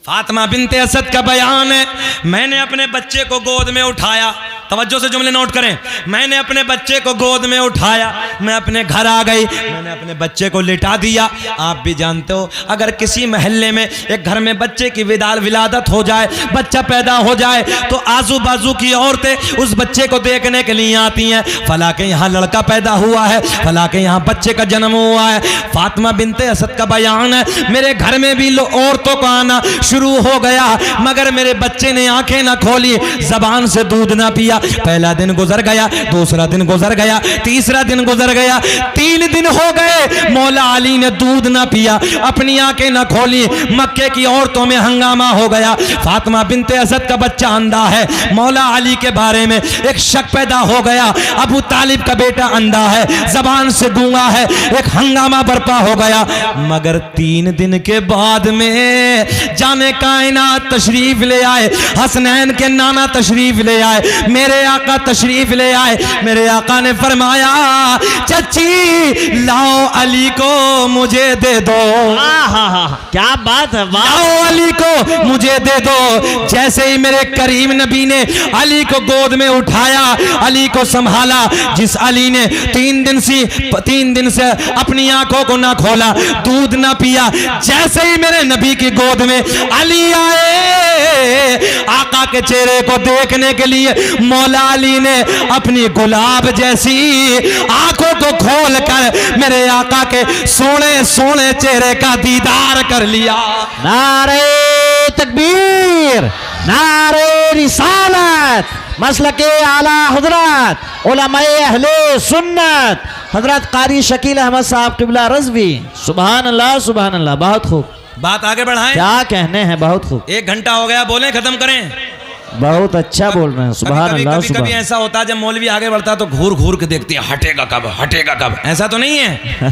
फातिमा बिनते असद का बयान है, मैंने अपने बच्चे को गोद में उठाया, तवज्जो से जुमले नोट करें, मैंने अपने बच्चे को गोद में उठाया, मैं अपने घर आ गई, मैंने अपने बच्चे को लिटा दिया। आप भी जानते हो, अगर किसी महल्ले में एक घर में बच्चे की विलादत हो जाए, बच्चा पैदा हो जाए, तो आजू बाजू की औरतें उस बच्चे को देखने के लिए आती हैं। फला के यहाँ लड़का पैदा हुआ है, फला के यहाँ बच्चे का जन्म हुआ है। फातिमा बिनते असद का बयान है, मेरे घर में भी औरतों को आना शुरू हो गया, मगर मेरे बच्चे ने आंखें ना खोली, जबान से दूध ना पिया। पहला दिन गुजर गया, दूसरा दिन गुजर गया, तीसरा दिन गुजर गया, 3 दिन हो गए, मौला अली ने दूध ना पिया, अपनी आंखें ना खोली। मक्के की औरतों में हंगामा हो गया। फातिमा बिनते असद का बच्चा अंधा है, मौला अली के बारे में एक शक पैदा हो गया, अबू तालिब का बेटा अंधा है, जबान से गूंगा है, एक हंगामा बर्पा हो गया। मगर 3 दिन के बाद में जाने कायनात तशरीफ ले आए, हसनैन के नाना तशरीफ ले आए, मेरे आका तशरीफ ले आए। मेरे आका ने फरमाया, चची लाओ अली को मुझे दे दो। क्या बात है, लाओ अली को मुझे दे दो। जैसे ही मेरे करीम नबी ने अली को गोद में उठाया, अली को संभाला, जिस अली ने 3 दिन से अपनी आंखों को ना खोला, दूध ना पिया, जैसे ही मेरे नबी की गोद में अली आए, आका के चेहरे को देखने के लिए मौला अली ने अपनी गुलाब जैसी आंखों को खोलकर मेरे आका के सोने सोने चेहरे का दीदार कर लिया। नारे तकबीर, नारे रिसालत, मसलके आला हजरत उलमाए अहले सुन्नत हजरत कारी शकील अहमद साहब क़िबला रज़वी। सुभान अल्लाह सुभान अल्लाह। बहुत खूब, बात आगे बढ़ाएं। क्या कहने हैं, बहुत खूब। 1 घंटा हो गया, बोलें, खत्म करें। बहुत अच्छा बोल रहे हैं। सुभान अल्लाह। कभी ऐसा होता है जब मौलवी आगे बढ़ता है तो घूर घूर के देखते हैं, हटेगा कब, हटेगा कब। ऐसा तो नहीं है।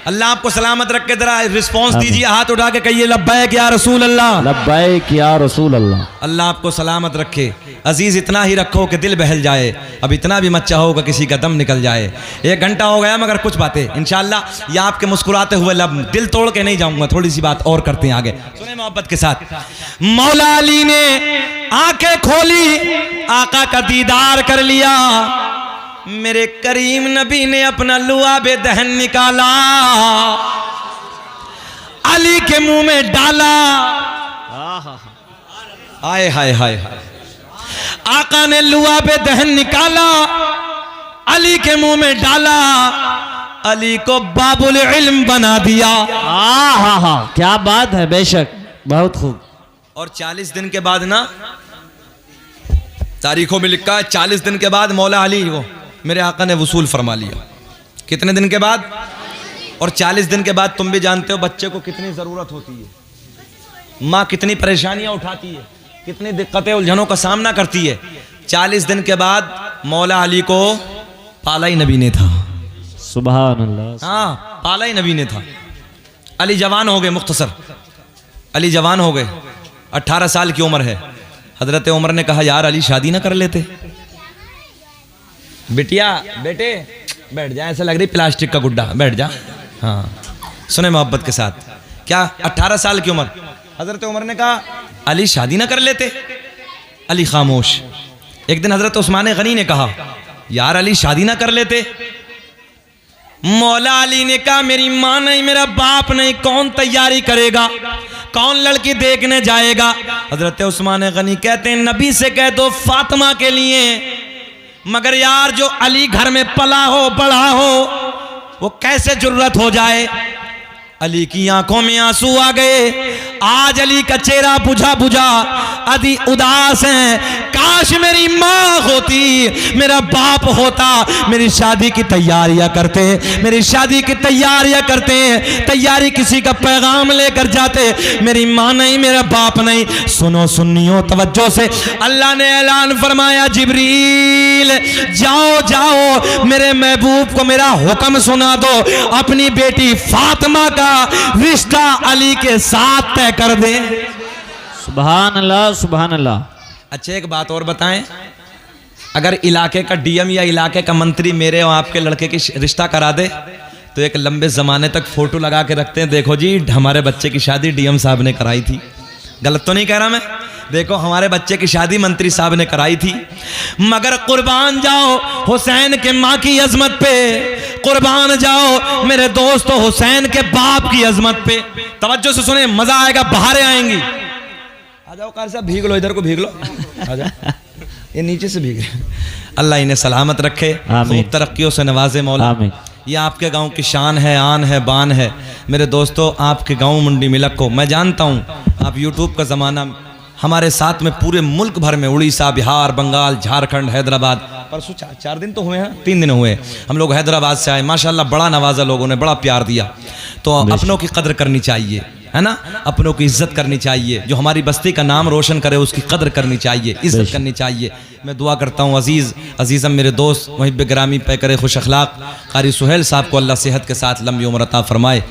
अल्लाह आपको सलामत रख के, जरा रिस्पॉन्स दीजिए, हाथ उठा के कहिए लब्बैक या रसूल अल्लाह, लब्बैक या रसूल अल्लाह। अल्लाह आपको सलामत रखे। अजीज इतना ही रखो कि दिल बहल जाए, अब इतना भी मत चाहो कि किसी का दम निकल जाए। 1 घंटा हो गया, मगर कुछ बातें इंशाअल्लाह या आपके मुस्कुराते हुए लब, दिल तोड़ के नहीं जाऊंगा, थोड़ी सी बात और करते हैं आगे, सुने मोहब्बत के साथ। मौला अली ने आंखें खोली, आका का दीदार कर लिया। मेरे करीम नबी ने अपना लुआबे दहन निकाला, अली के मुंह में डाला। हाय हाय हाय हाय। आका ने लुआबे दहन निकाला, अली के मुंह में डाला, अली को बाबुल इल्म बना दिया। क्या बात है, बेशक, बहुत खूब। और 40 दिन के बाद ना, तारीखों में लिखा है 40 दिन के बाद मौला अली को मेरे आका ने वसूल फरमा लिया। कितने दिन के बाद? और 40 दिन के बाद तुम भी जानते हो बच्चे को कितनी ज़रूरत होती है, माँ कितनी परेशानियां उठाती है, कितनी दिक्कतें उलझनों का सामना करती है। 40 दिन के बाद मौला अली को पाला ही नबी ने था। सुभान अल्लाह। हाँ, पाला ही नबी ने था। अली जवान हो गए, मुख्तसर अली जवान हो गए, 18 साल की उम्र है। हजरत उमर ने कहा यार अली शादी ना कर लेते। बेटिया बेटे बैठ जा, ऐसा लग रही प्लास्टिक का गुड्डा, बैठ जा। हाँ सुने मोहब्बत के साथ, क्या 18 साल की उम्र। हजरत उमर ने कहा अली शादी ना कर लेते। अली खामोश। एक दिन हजरत उस्मान गनी ने कहा यार अली शादी ना कर लेते। मौला अली ने कहा मेरी माँ नहीं, मेरा बाप नहीं, कौन तैयारी करेगा, कौन लड़की देखने जाएगा। हजरत उस्मान गनी कहते हैं नबी से कह दो फातिमा के लिए, मगर यार जो अली घर में पला हो बड़ा हो वो कैसे जुर्रत हो जाए। अली की आंखों में आंसू आ गए। आज अली का चेहरा बुझा बुझा अभी उदास है। काश मेरी माँ होती, मेरा बाप होता, मेरी शादी की तैयारियां करते, मेरी शादी की तैयारियां करते, तैयारी किसी का पैगाम लेकर जाते। मेरी माँ नहीं, मेरा बाप नहीं। सुनो सुन्नियों तवज्जो से, अल्लाह ने ऐलान फरमाया जिब्रील जाओ जाओ मेरे महबूब को मेरा हुक्म सुना दो, अपनी बेटी फातिमा का रिश्ता अली के साथ तय कर दे। सुभान अल्लाह सुभान अल्लाह। अच्छा एक बात और बताएं, अगर इलाके का डीएम या इलाके का मंत्री मेरे और आपके लड़के की रिश्ता करा दे तो एक लंबे जमाने तक फोटो लगा के रखते हैं, देखो जी हमारे बच्चे की शादी डीएम साहब ने कराई थी। गलत तो नहीं कह रहा मैं? देखो हमारे बच्चे की शादी मंत्री साहब ने कराई थी। मगर कुर्बान जाओ हुसैन के माँ की अजमत पे, कुर्बान जाओ मेरे दोस्तों हुसैन के बाप की अजमत पे। तवज्जो से सुने, मजा आएगा, बहारें आएंगी। आ जाओ कार साहब, भीग लो, इधर को भीग लो, आ जाओ, ये नीचे से भीग रहे। अल्लाह इन्हें सलामत रखे, खूब तरक्कियों से नवाजे मौला। ये आपके गांव की शान है, आन है, बान है। मेरे दोस्तों आपके गांव मुंडी मिलक को मैं जानता हूँ, आप यूट्यूब का ज़माना हमारे साथ में पूरे मुल्क भर में, उड़ीसा, बिहार, बंगाल, झारखंड, हैदराबाद, परसों 4 दिन तो हुए हैं, 3 दिन हुए हम लोग हैदराबाद से आए। माशाल्लाह बड़ा नवाजा, लोगों ने बड़ा प्यार दिया। तो अपनों की कदर करनी चाहिए, है ना, अपनों की इज्जत करनी चाहिए। जो हमारी बस्ती का नाम रोशन करे उसकी कदर करनी चाहिए, इज्जत करनी चाहिए। मैं दुआ करता हूँ अजीज़म मेरे दोस्त मुहिब ग्रामी पैकर खुश अखलाक कारी सुहेल साहब को अल्लाह सेहत के साथ लंबी उम्र अता फरमाए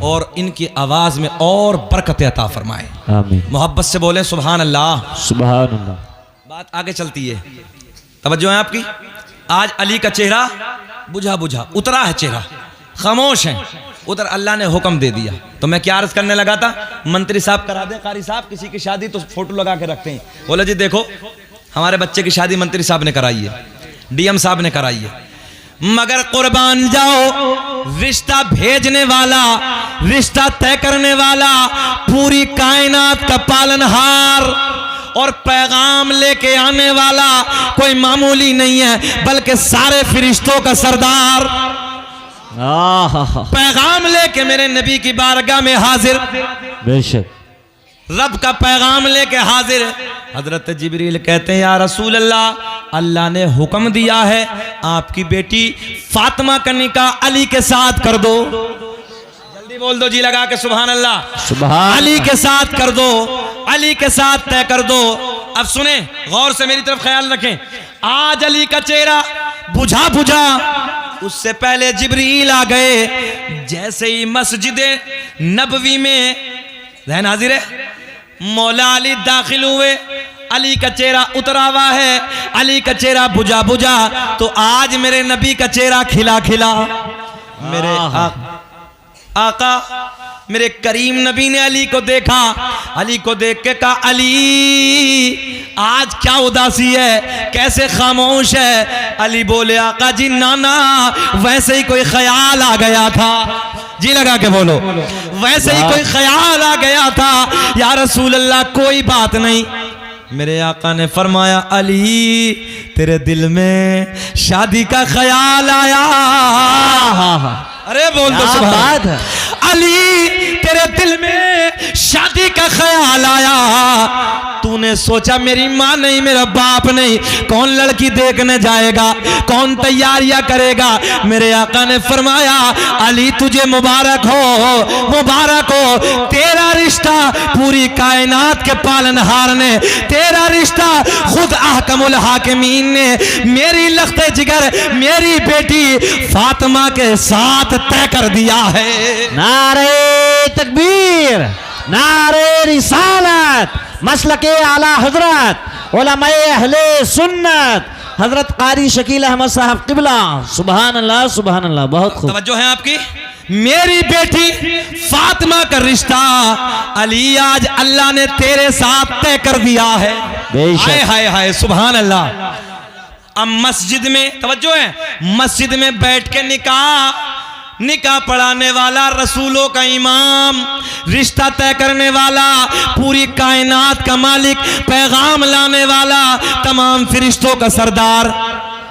और इनकी आवाज़ में और बरकत अता फरमाए। मोहब्बत से बोले सुभान अल्लाह सुभान अल्लाह। बात आगे चलती है, तवज्जो है आपकी। आज अली का चेहरा बुझा बुझा उतरा है, चेहरा खामोश है। उधर अल्लाह ने हुक्म दे दिया। तो मैं क्या अर्ज करने लगा था, मंत्री साहब करा दे, कारी साहब किसी की शादी तो फोटो लगा के रखते हैं। बोला जी देखो हमारे बच्चे की शादी मंत्री साहब ने कराई है, डीएम साहब ने कराई है। मगर कुर्बान जाओ रिश्ता भेजने वाला, रिश्ता तय करने वाला, पूरी कायनात का पालनहार और पैगाम लेके आने वाला कोई मामूली नहीं है, बल्कि सारे फरिश्तों का सरदार। पैगाम लेके मेरे नबी की बारगाह में हाजिर, बेशक रब का पैगाम लेके हाजिर। हजरत जिब्रील कहते हैं या रसूल अल्लाह, अल्लाह ने हुक्म दिया है आपकी बेटी फातिमा का निकाह अली के साथ कर दो। जल्दी बोल दो जी लगा के सुभान अल्लाह। सुभान अली के साथ कर दो, अली के साथ तय कर दो। अब सुने गौर से, मेरी तरफ ख्याल रखें। आज अली का चेहरा बुझा बुझा, उससे पहले जिब्रील आ गए। जैसे ही मस्जिद नबवी में ज़हन हाजिर है, मौला अली दाखिल हुए, अली का चेहरा उतरा हुआ है, अली का चेहरा बुझा बुझा। तो आज मेरे नबी का चेहरा खिला खिला। मेरे आका मेरे करीम नबी ने अली को देखा, अली को देख के कहा अली आज क्या उदासी है, कैसे खामोश है। अली बोले आका जी नाना वैसे ही कोई ख्याल आ गया था। जी लगा के बोलो, वैसे ही कोई ख्याल आ गया था या रसूल अल्लाह। कोई बात नहीं। मेरे आका ने फरमाया अली तेरे दिल में शादी का ख्याल आया। अरे बोल दो सुभान अल्लाह। अली तेरे दिल में शादी का ख्याल आया, तूने सोचा मेरी माँ नहीं, मेरा बाप नहीं, कौन लड़की देखने जाएगा, कौन तैयारियां करेगा। मेरे आका ने फरमाया अली तुझे मुबारक हो, मुबारक हो। तेरा रिश्ता पूरी कायनात के पालनहार ने, तेरा रिश्ता खुद अहकमुल हाकिमीन ने मेरी लख्ते जिगर, मेरी बेटी फातिमा के साथ तय कर दिया है। नारे तकबीर, नारे रिसालत, मसलके आला हजरत उलमाए अहले सुन्नत हजरत कारी शकील अहमद साहब किबला। सुभान अल्लाह, बहुत खूब। तवज्जो है आपकी। मेरी बेटी फातिमा का रिश्ता अली आज अल्लाह ने तेरे साथ तय कर दिया है। हाय हाय हाय, सुभान अल्लाह। अब मस्जिद में तवज्जो है, मस्जिद में बैठ के निकाह पढ़ाने वाला, रसूलों का इमाम, रिश्ता तय करने वाला, पूरी कायनात का मालिक, पैगाम लाने वाला, तमाम फरिश्तों का सरदार।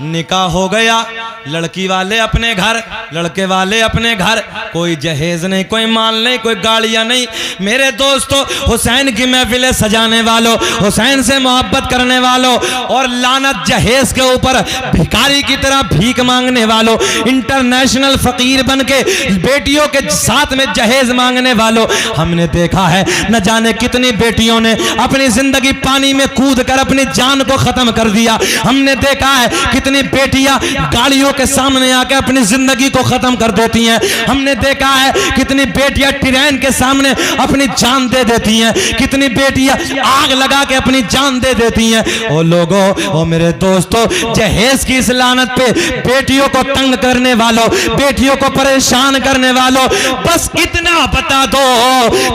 निकाह हो गया, लड़की वाले अपने घर, लड़के वाले अपने घर, कोई जहेज नहीं, कोई माल नहीं, कोई गाड़ियां नहीं। मेरे दोस्तों, हुसैन की महफिलें सजाने वालों, हुसैन से मोहब्बत करने वालों और लानत जहेज के ऊपर भिखारी की तरह भीख मांगने वालों, इंटरनेशनल फकीर बन के बेटियों के साथ में जहेज मांगने वालों, हमने देखा है न जाने कितनी बेटियों ने अपनी जिंदगी पानी में कूद कर अपनी जान को खत्म कर दिया। हमने देखा है कितनी बेटियां गाड़ियों के सामने आकर अपनी जिंदगी को खत्म कर देती हैं। हमने देखा है कितनी बेटियां ट्रेन के सामने अपनी जान दे देती हैं, कितनी बेटियां आग लगा के अपनी जान दे देती हैं। ओ लोगों, ओ मेरे दोस्तों, जहेज की इस लानत पे बेटियों को तंग करने वालों, बेटियों को परेशान करने वालों, बस इतना बता दो,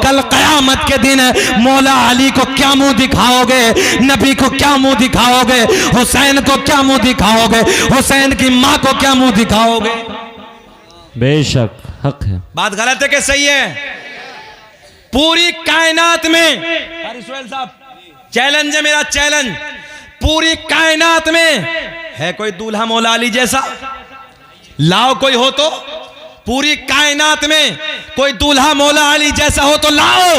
कल कयामत के दिन मौला अली को क्या मुंह दिखाओगे, नबी को क्या मुंह दिखाओगे, हुसैन को क्या मुंह दिखाओगे, हुसैन की मां को क्या मुंह दिखाओगे? बेशक हक है। बात गलत है कि सही है? पूरी कायनात में साहब चैलेंज है, मेरा चैलेंज, पूरी कायनात में है कोई दूल्हा मौला अली जैसा? लाओ, कोई हो तो। पूरी कायनात में कोई दूल्हा मौला अली जैसा हो तो लाओ।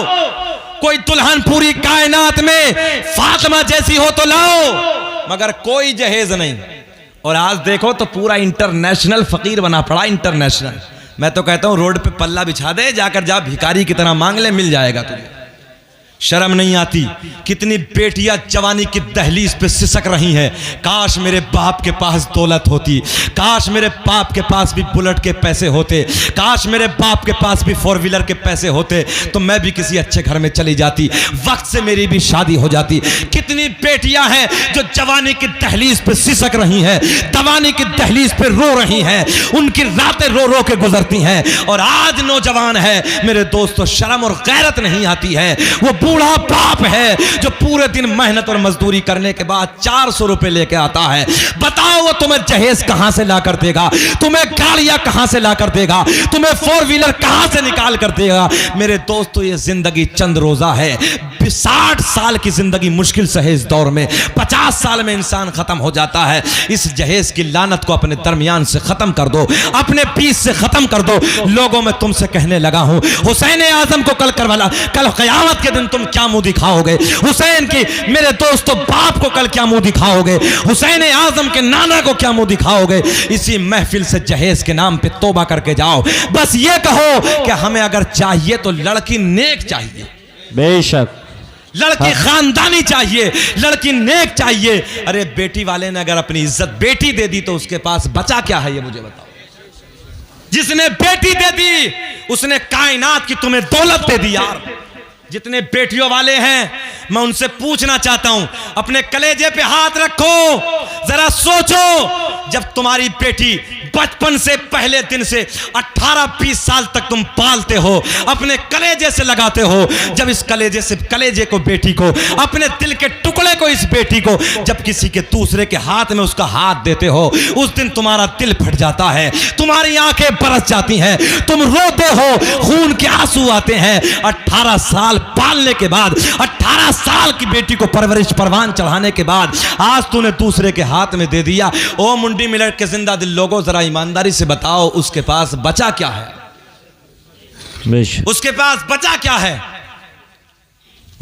कोई दुल्हन पूरी कायनात में फातिमा जैसी हो तो लाओ, मगर कोई जहेज नहीं। और आज देखो तो पूरा इंटरनेशनल फकीर बना पड़ा, इंटरनेशनल। मैं तो कहता हूं रोड पे पल्ला बिछा दे, जाकर जा भिखारी की तरह मांग ले, मिल जाएगा तुझे। शर्म नहीं आती? कितनी बेटियां जवानी की दहलीज पे सिसक रही हैं, काश मेरे बाप के पास दौलत होती, काश मेरे बाप के पास भी बुलेट के पैसे होते, काश मेरे बाप के पास भी 4 व्हीलर के पैसे होते, तो मैं भी किसी अच्छे घर में चली जाती, वक्त से मेरी भी शादी हो जाती। कितनी बेटियां हैं जो जवानी की दहलीज पे सिसक रही हैं, जवानी की दहलीज पे रो रही हैं, उनकी रातें रो रो के गुजरती हैं। और आज नौजवान है मेरे दोस्तों, शर्म और गैरत नहीं आती है। वो बूढ़ा बाप है जो पूरे दिन मेहनत और मजदूरी करने के बाद 400 रुपए लेके आता है। बताओ वो तुम्हें जहेज कहां से ला कर देगा, तुम्हें गाड़ियां कहां से ला कर देगा, तुम्हें 4 व्हीलर कहां से निकाल कर देगा? मेरे दोस्तों, ये जिंदगी चंद रोजा है। 60 साल की जिंदगी मुश्किल से है इस दौर में, 50 साल में इंसान खत्म हो जाता है। इस जहेज की लानत को अपने दरमियान से खत्म कर दो, अपने बीच से खत्म कर दो। लोगों, मैं तुमसे कहने लगा हूं, हुसैन आजम को कल क़यामत के दिन तुम क्या मुंह दिखाओगे? हुसैन की मेरे दोस्तों बाप को कल क्या मुंह दिखाओगे? हुसैन आजम के नाना को क्या मुंह दिखाओगे? इसी महफिल से जहेज के नाम पे तौबा करके जाओ। बस ये कहो कि हमें अगर चाहिए तो लड़की नेक चाहिए, बेशक लड़की खानदानी चाहिए, लड़की नेक चाहिए। अरे बेटी वाले ने अगर अपनी इज्जत बेटी दे दी तो उसके पास बचा क्या है, ये मुझे बताओ। जिसने बेटी दे दी उसने कायनात की तुम्हें दौलत दे दी। यार, जितने बेटियों वाले हैं मैं उनसे पूछना चाहता हूं, अपने कलेजे पे हाथ रखो, जरा सोचो, जब तुम्हारी बेटी बचपन से पहले दिन से 18-20 साल तक तुम पालते हो, अपने कलेजे से लगाते हो, जब इस कलेजे से कलेजे को, बेटी को, अपने दिल के टुकड़े को, इस बेटी को जब किसी के दूसरे के हाथ में उसका हाथ देते हो, उस दिन तुम्हारा दिल फट जाता है, तुम्हारी आंखें बरस जाती हैं, तुम रोते हो, खून के आंसू आते हैं। 18 साल पालने के बाद, 18 साल की बेटी को परवरिश परवान चढ़ाने के बाद आज तूने दूसरे के हाथ में दे दिया। ओ मुंडी मिलट के जिंदा दिल लोगों, जरा ईमानदारी से बताओ, उसके पास बचा क्या है? उसके पास बचा क्या है?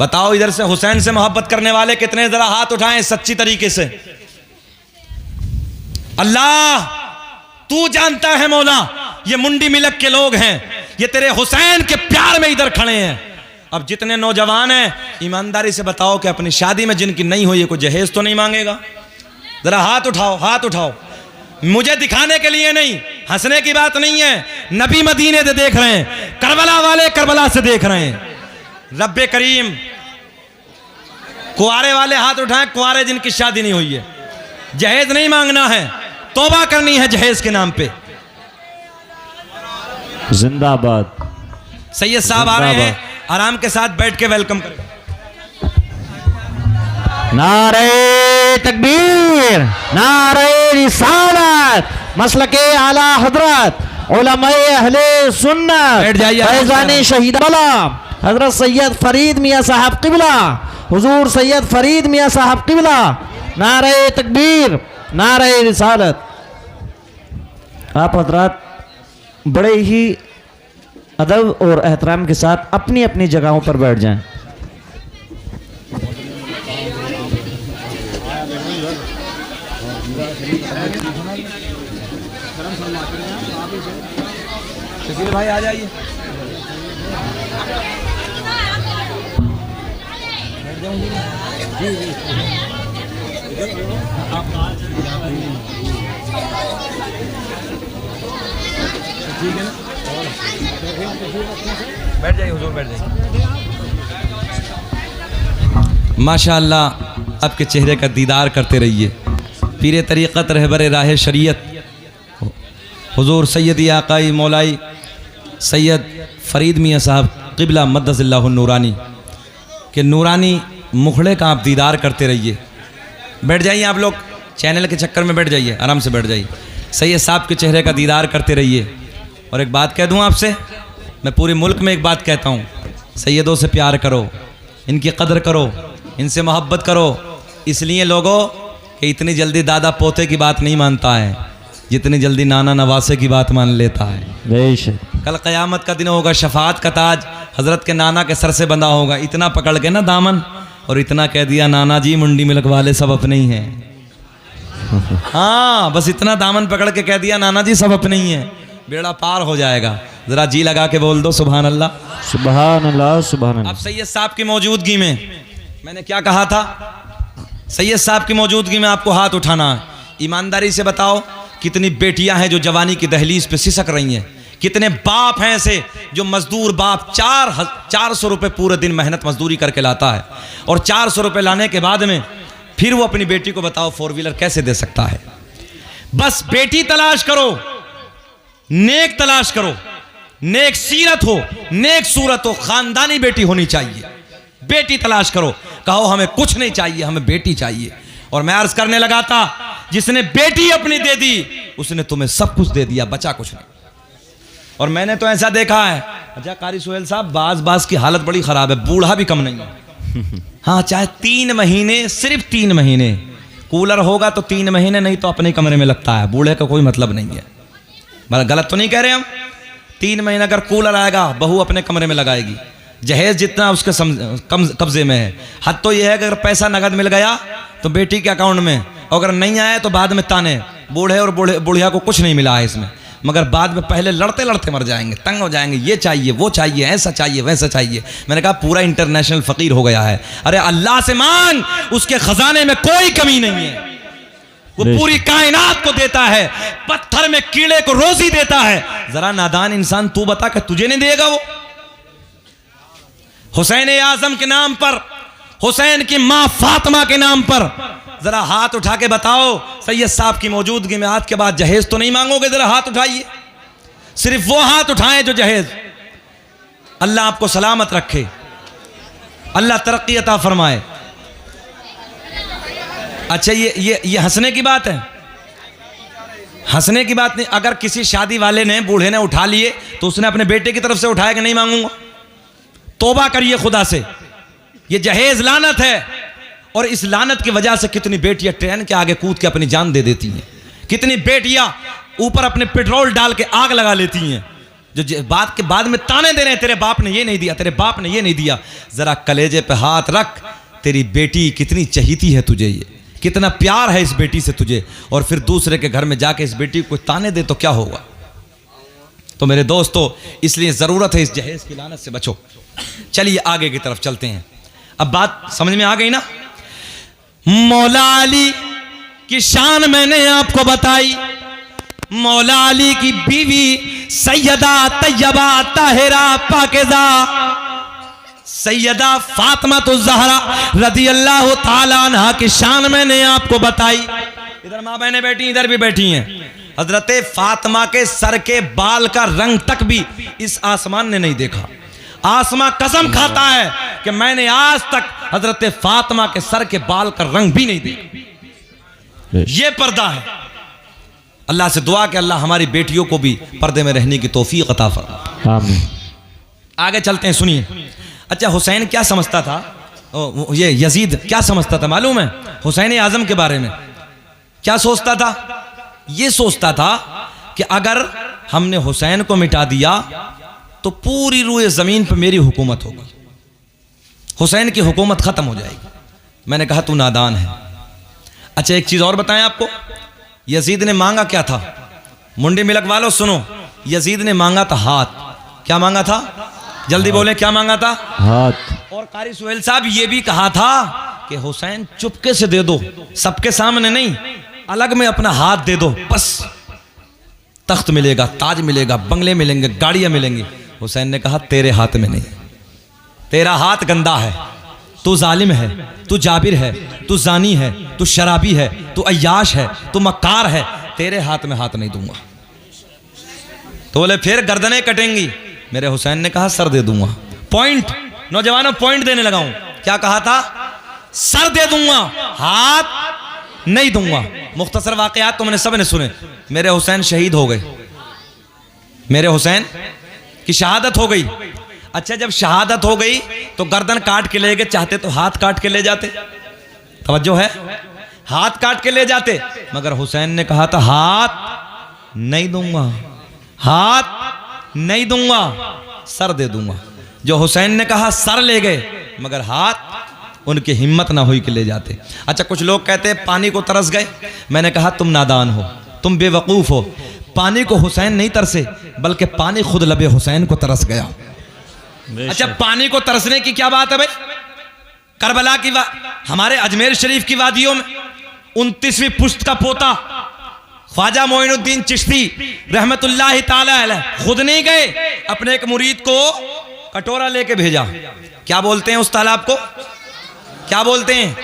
बताओ। इधर से हुसैन से मोहब्बत करने वाले कितने, जरा हाथ उठाएं सच्ची तरीके से। अल्लाह तू जानता है मौला, ये मुंडी मिलक के लोग हैं, ये तेरे हुसैन के प्यार में इधर खड़े हैं। अब जितने नौजवान हैं, ईमानदारी से बताओ कि अपनी शादी में जिनकी नहीं हुई है कोई जहेज तो नहीं मांगेगा? जरा हाथ उठाओ, हाथ उठाओ। मुझे दिखाने के लिए नहीं, हंसने की बात नहीं है। नबी मदीने से देख रहे हैं, करबला वाले करबला से देख रहे हैं। रब्बे करीम कुंवारे वाले हाथ उठाएं, कुंवारे जिनकी शादी नहीं हुई है। जहेज नहीं मांगना है, तौबा करनी है जहेज के नाम पे। जिंदाबाद। सैयद साहब आ रहे हैं, आराम के साथ बैठ के वेलकम करें। नारे तकबीर, नारे रिसालत, मसलके आला हजरत उलमाए अहले सुन्नत, बैठ जाइए। फैज़ाने शहीद बला हजरत सैयद फरीद मियाँ साहब किबला, हुजूर सैयद फरीद मियाँ साहब किबला। नारे तकबीर, नारे रिसालत। आप हजरात बड़े ही अदब और एहतराम के साथ अपनी अपनी जगहों पर बैठ जाएं। शकील भाई आ जाइए। ठीक है ना, बैठ जाइए हुजूर, बैठ जाइए। माशाअल्लाह आपके चेहरे का दीदार करते रहिए। पीर तरीक़त रहबर राह शरीयत हुजूर सैयदी आकाई मौलाई सैयद फरीद मियाँ साहब क़िबला मद्दसिल्लाहु नूरानी के नूरानी मुखड़े का आप दीदार करते रहिए। बैठ जाइए आप लोग, चैनल के चक्कर में बैठ जाइए, आराम से बैठ जाइए। सैयद साहब के चेहरे का दीदार करते रहिए। और एक बात कह दूँ आपसे, मैं पूरे मुल्क में एक बात कहता हूँ, सैयदों से प्यार करो, इनकी कदर करो, इनसे मोहब्बत करो। इसलिए लोगों कि इतनी जल्दी दादा पोते की बात नहीं मानता है जितनी जल्दी नाना नवासे की बात मान लेता है। बेशक कल क़यामत का दिन होगा, शफाअत का ताज हज़रत के नाना के सर से बंधा होगा। इतना पकड़ के ना दामन, और इतना कह दिया नाना जी मुंडी में लगवाले सब अपने ही हैं। हाँ, बस इतना दामन पकड़ के कह दिया नाना जी सब अपने ही हैं, बेड़ा पार हो जाएगा। ज़रा जी लगा के बोल दो सुभान अल्लाह, सुभान अल्लाह, सुभान अल्लाह। अब सैयद साहब की मौजूदगी में मैंने क्या कहा था, सैयद साहब की मौजूदगी में आपको हाथ उठाना है। ईमानदारी से बताओ कितनी बेटियां हैं जो जवानी की दहलीज पे सिसक रही हैं, कितने बाप हैं ऐसे जो मजदूर बाप 400 रुपये पूरे दिन मेहनत मजदूरी करके लाता है, और 400 रुपये लाने के बाद में फिर वो अपनी बेटी को बताओ 4 व्हीलर कैसे दे सकता है। बस बेटी तलाश करो, नेक तलाश करो, नेक सीरत हो, नेक सूरत हो, खानदानी बेटी होनी चाहिए। बेटी तलाश करो, कहो हमें कुछ नहीं चाहिए, हमें बेटी चाहिए। और मैं अर्ज करने लगा था, जिसने बेटी अपनी दे दी उसने तुम्हें सब कुछ दे दिया, बचा कुछ नहीं। और मैंने तो ऐसा देखा है, अच्छा कारी सोहेल साहब, बाज की हालत बड़ी खराब है, बूढ़ा भी कम नहीं है। हाँ, चाहे 3 महीने, सिर्फ 3 महीने कूलर होगा तो 3 महीने, नहीं तो अपने कमरे में लगता है। बूढ़े का कोई मतलब नहीं है, गलत तो नहीं कह रहे हम। 3 महीने अगर कूलर आएगा, बहू अपने कमरे में लगाएगी, जहेज जितना उसके कब्जे में है। हद तो यह है कि अगर पैसा नगद मिल गया तो बेटी के अकाउंट में, और अगर नहीं आया तो बाद में ताने, बूढ़े और बुढ़िया को कुछ नहीं मिला है इसमें, मगर बाद में पहले लड़ते लड़ते मर जाएंगे, तंग हो जाएंगे, ये चाहिए वो चाहिए, ऐसा चाहिए वैसा चाहिए। मैंने कहा पूरा इंटरनेशनल फकीर हो गया है। अरे अल्लाह से मांग, उसके खजाने में कोई कमी नहीं है, वो पूरी कायनात को देता है, पत्थर में कीड़े को रोजी देता है। जरा नादान इंसान तू बता कि तुझे नहीं देगा वो? हुसैन आजम के नाम पर, हुसैन की मां फातिमा के नाम पर जरा हाथ उठा के बताओ, सैयद साहब की मौजूदगी में आज के बाद जहेज तो नहीं मांगोगे? जरा हाथ उठाइए, सिर्फ वो हाथ उठाएं जो जहेज। अल्लाह आपको सलामत रखे, अल्लाह तरक्की अता फरमाए। अच्छा ये हंसने की बात है, हंसने की बात नहीं। अगर किसी शादी वाले ने, बूढ़े ने उठा लिए तो उसने अपने बेटे की तरफ से उठाया कि नहीं मांगूंगा? तौबा करिए खुदा से, ये जहेज लानत है। और इस लानत की वजह से कितनी बेटियां ट्रेन के आगे कूद के अपनी जान दे देती हैं, कितनी बेटियां ऊपर अपने पेट्रोल डाल के आग लगा लेती हैं, जो बात के बाद में ताने दे रहे हैं, तेरे बाप ने ये नहीं दिया, तेरे बाप ने ये नहीं दिया। जरा कलेजे पे हाथ रख, तेरी बेटी कितनी चहीती है तुझे, ये कितना प्यार है इस बेटी से तुझे, और फिर दूसरे के घर में जाके इस बेटी को ताने दे तो क्या होगा? तो मेरे दोस्तों, इसलिए ज़रूरत है इस जहेज की लानत से बचो। चलिए आगे की तरफ चलते हैं। अब बात समझ में आ गई ना? मौला अली की शान मैंने आपको बताई। मौला अली की बीवी सैयदा तैयबा ताहिरा पाकिज़ा सैयदा फातिमा तो ज़हरा रज़ियल्लाहु ताला अन्हा की शान मैंने आपको बताई। इधर माँ बहनें बैठी, इधर भी बैठी हैं। हजरत फातिमा के सर के बाल का रंग तक भी इस आसमान ने नहीं देखा। आसमां कसम खाता है कि मैंने आज तक हजरत फातिमा के सर के बाल का रंग भी नहीं देखा। ये पर्दा है। अल्लाह से दुआ कि अल्लाह हमारी बेटियों को भी पर्दे में रहने की तौफीक अता फरमाए। आमीन। आगे चलते हैं, सुनिए। अच्छा, हुसैन क्या समझता था, ये यजीद क्या समझता था मालूम है? हुसैन आजम के बारे में क्या सोचता था? ये सोचता था कि अगर हमने हुसैन को मिटा दिया तो पूरी रूए जमीन पर मेरी हुकूमत होगी, हुसैन की हुकूमत खत्म हो जाएगी। मैंने कहा तू नादान है। अच्छा, एक चीज और बताएं आपको, यजीद ने मांगा क्या था? मुंडी मिलक वालों सुनो, यजीद ने मांगा था हाथ। क्या मांगा था? जल्दी बोले, क्या मांगा था? हाथ। और कारी सुहेल साहब ये भी कहा था कि हुसैन चुपके से दे दो, सबके सामने नहीं, अलग में अपना हाथ दे दो, बस तख्त मिलेगा, ताज मिलेगा, बंगले मिलेंगे, गाड़ियां मिलेंगी। हुसैन ने कहा तेरे हाथ में नहीं, तेरा हाथ गंदा है, तू जालिम है, तू जाबिर है, तू जानी है, तू शराबी है, तू अय्याश है, तू मक्कार है, तेरे हाथ में हाथ नहीं दूंगा। तो बोले फिर गर्दनें कटेंगी। मेरे हुसैन ने कहा सर दे दूंगा। पॉइंट, नौजवानों पॉइंट देने लगा हूं। क्या कहा था? सर दे दूंगा, हाथ नहीं दूंगा। मुख्तसर वाकयात तुमने सबने सुने। मेरे हुसैन शहीद हो गए, मेरे हुसैन की शहादत हो गई। अच्छा, जब शहादत हो गई तो गर्दन काट के ले गए, चाहते तो हाथ काट के ले जाते। तवज्जो है, हाथ काट के ले जाते, मगर हुसैन ने कहा था हाथ नहीं दूंगा, हाथ नहीं दूंगा, सर दे दूंगा। जो हुसैन ने कहा सर ले गए, मगर हाथ उनकी हिम्मत ना हुई कि ले जाते। अच्छा, कुछ लोग कहते हैं पानी को तरस गए। मैंने कहा तुम नादान हो, तुम बेवकूफ हो। पानी को हुसैन नहीं तरसे, बल्कि पानी खुद लबे हुसैन को तरस गया। अच्छा, पानी को तरसने की क्या बात है भाई? करबला की हमारे अजमेर शरीफ की वादियों में 29वीं पुश्त का पोता ख्वाजा मोइनुद्दीन चिश्ती रहमतुल्लाह ताला अलैह खुद नहीं गए, अपने एक मुरीद को कटोरा लेके भेजा। क्या बोलते हैं उस तालाब को? क्या बोलते हैं?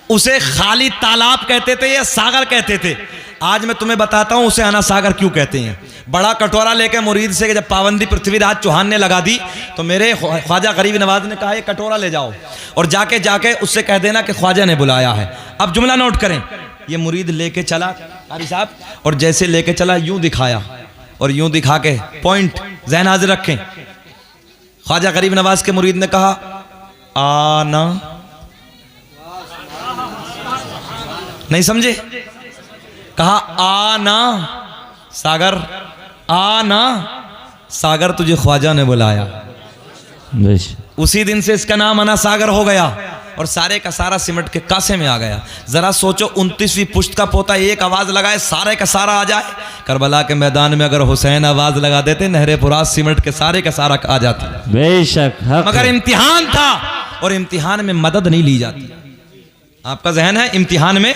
उसे खाली तालाब कहते थे या सागर कहते थे? आज मैं तुम्हें बताता हूं उसे आना सागर क्यों कहते हैं। बड़ा कटोरा लेके मुरीद से जब पाबंदी पृथ्वीराज चौहान ने लगा दी तो मेरे ख्वाजा गरीब नवाज ने कहा ये कटोरा ले जाओ और जाके उससे कह देना कि ख्वाजा ने बुलाया है। अब जुमला नोट करें, ये मुरीद लेके चला कारी साहब, और जैसे लेके चला यूं दिखाया और यूं दिखा के पॉइंट ज़हन हाजिर रखें। ख्वाजा गरीब नवाज के मुरीद ने कहा आना, नहीं समझे? कहा आना सागर, आना सागर, तुझे ख्वाजा ने बुलाया। उसी दिन से इसका नाम आना सागर हो गया और सारे का सारा सिमट के कासे में आ गया। जरा सोचो, 29वीं पुश्त का पोता एक आवाज लगाए, सारे का सारा आ जाए। करबला के मैदान में अगर हुसैन आवाज लगा देते, नहरे फुरात सिमट के सारे का सारा आ जाता। बेशक, मगर इम्तिहान था और इम्तिहान में मदद नहीं ली जाती। आपका जहन है, इम्तिहान में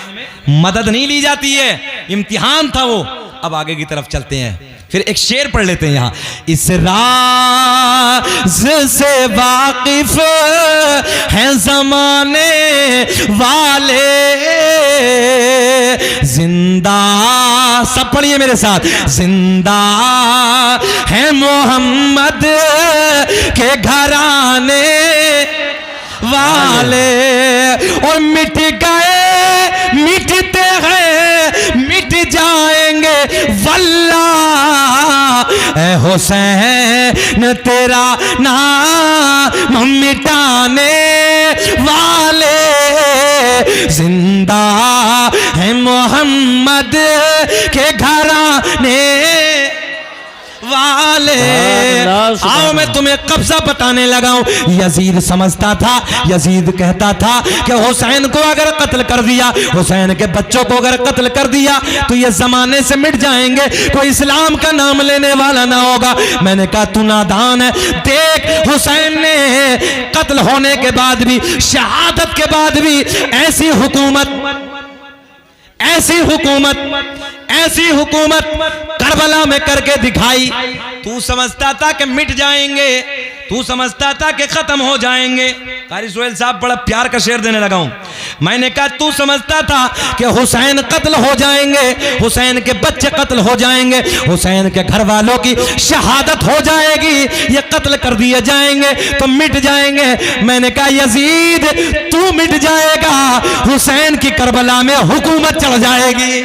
मदद नहीं ली जाती है, इम्तिहान था वो। अब आगे की तरफ चलते हैं, फिर एक शेर पढ़ लेते हैं यहाँ। इस राज से वाकिफ हैं जमाने वाले, जिंदा, सब पढ़िए मेरे साथ, जिंदा है मोहम्मद के घराने वाले, और मिट गए मिटते हैं मिट जाएंगे वल्लाह, ऐ हुसैन तेरा नाम मिटाने वाले, जिंदा है मोहम्मद के घराने वाले। आओ मैं तुम्हें कब्जा बताने लगा हूं। यजीद समझता था, यजीद कहता था कि हुसैन को अगर कत्ल कर दिया, हुसैन के बच्चों को अगर कत्ल कर दिया तो ये जमाने से मिट जाएंगे, कोई इस्लाम का नाम लेने वाला ना होगा। मैंने कहा तू नादान है। देख, हुसैन ने कत्ल होने के बाद भी, शहादत के बाद भी ऐसी हुकूमत करबला में करके दिखाई। तू समझता था कि मिट जाएंगे, तू समझता था कि खत्म हो जाएंगे। कारी सोहेल साहब बड़ा प्यार का शेर देने लगा हूं। मैंने कहा तू समझता था कि हुसैन कत्ल हो जाएंगे, हुसैन के बच्चे कत्ल हो जाएंगे, हुसैन के घर वालों की शहादत हो जाएगी, ये कत्ल कर दिए जाएंगे तो मिट जाएंगे। मैंने कहा यजीद तू मिट जाएगा, हुसैन की करबला में हुकूमत चढ़ जाएगी।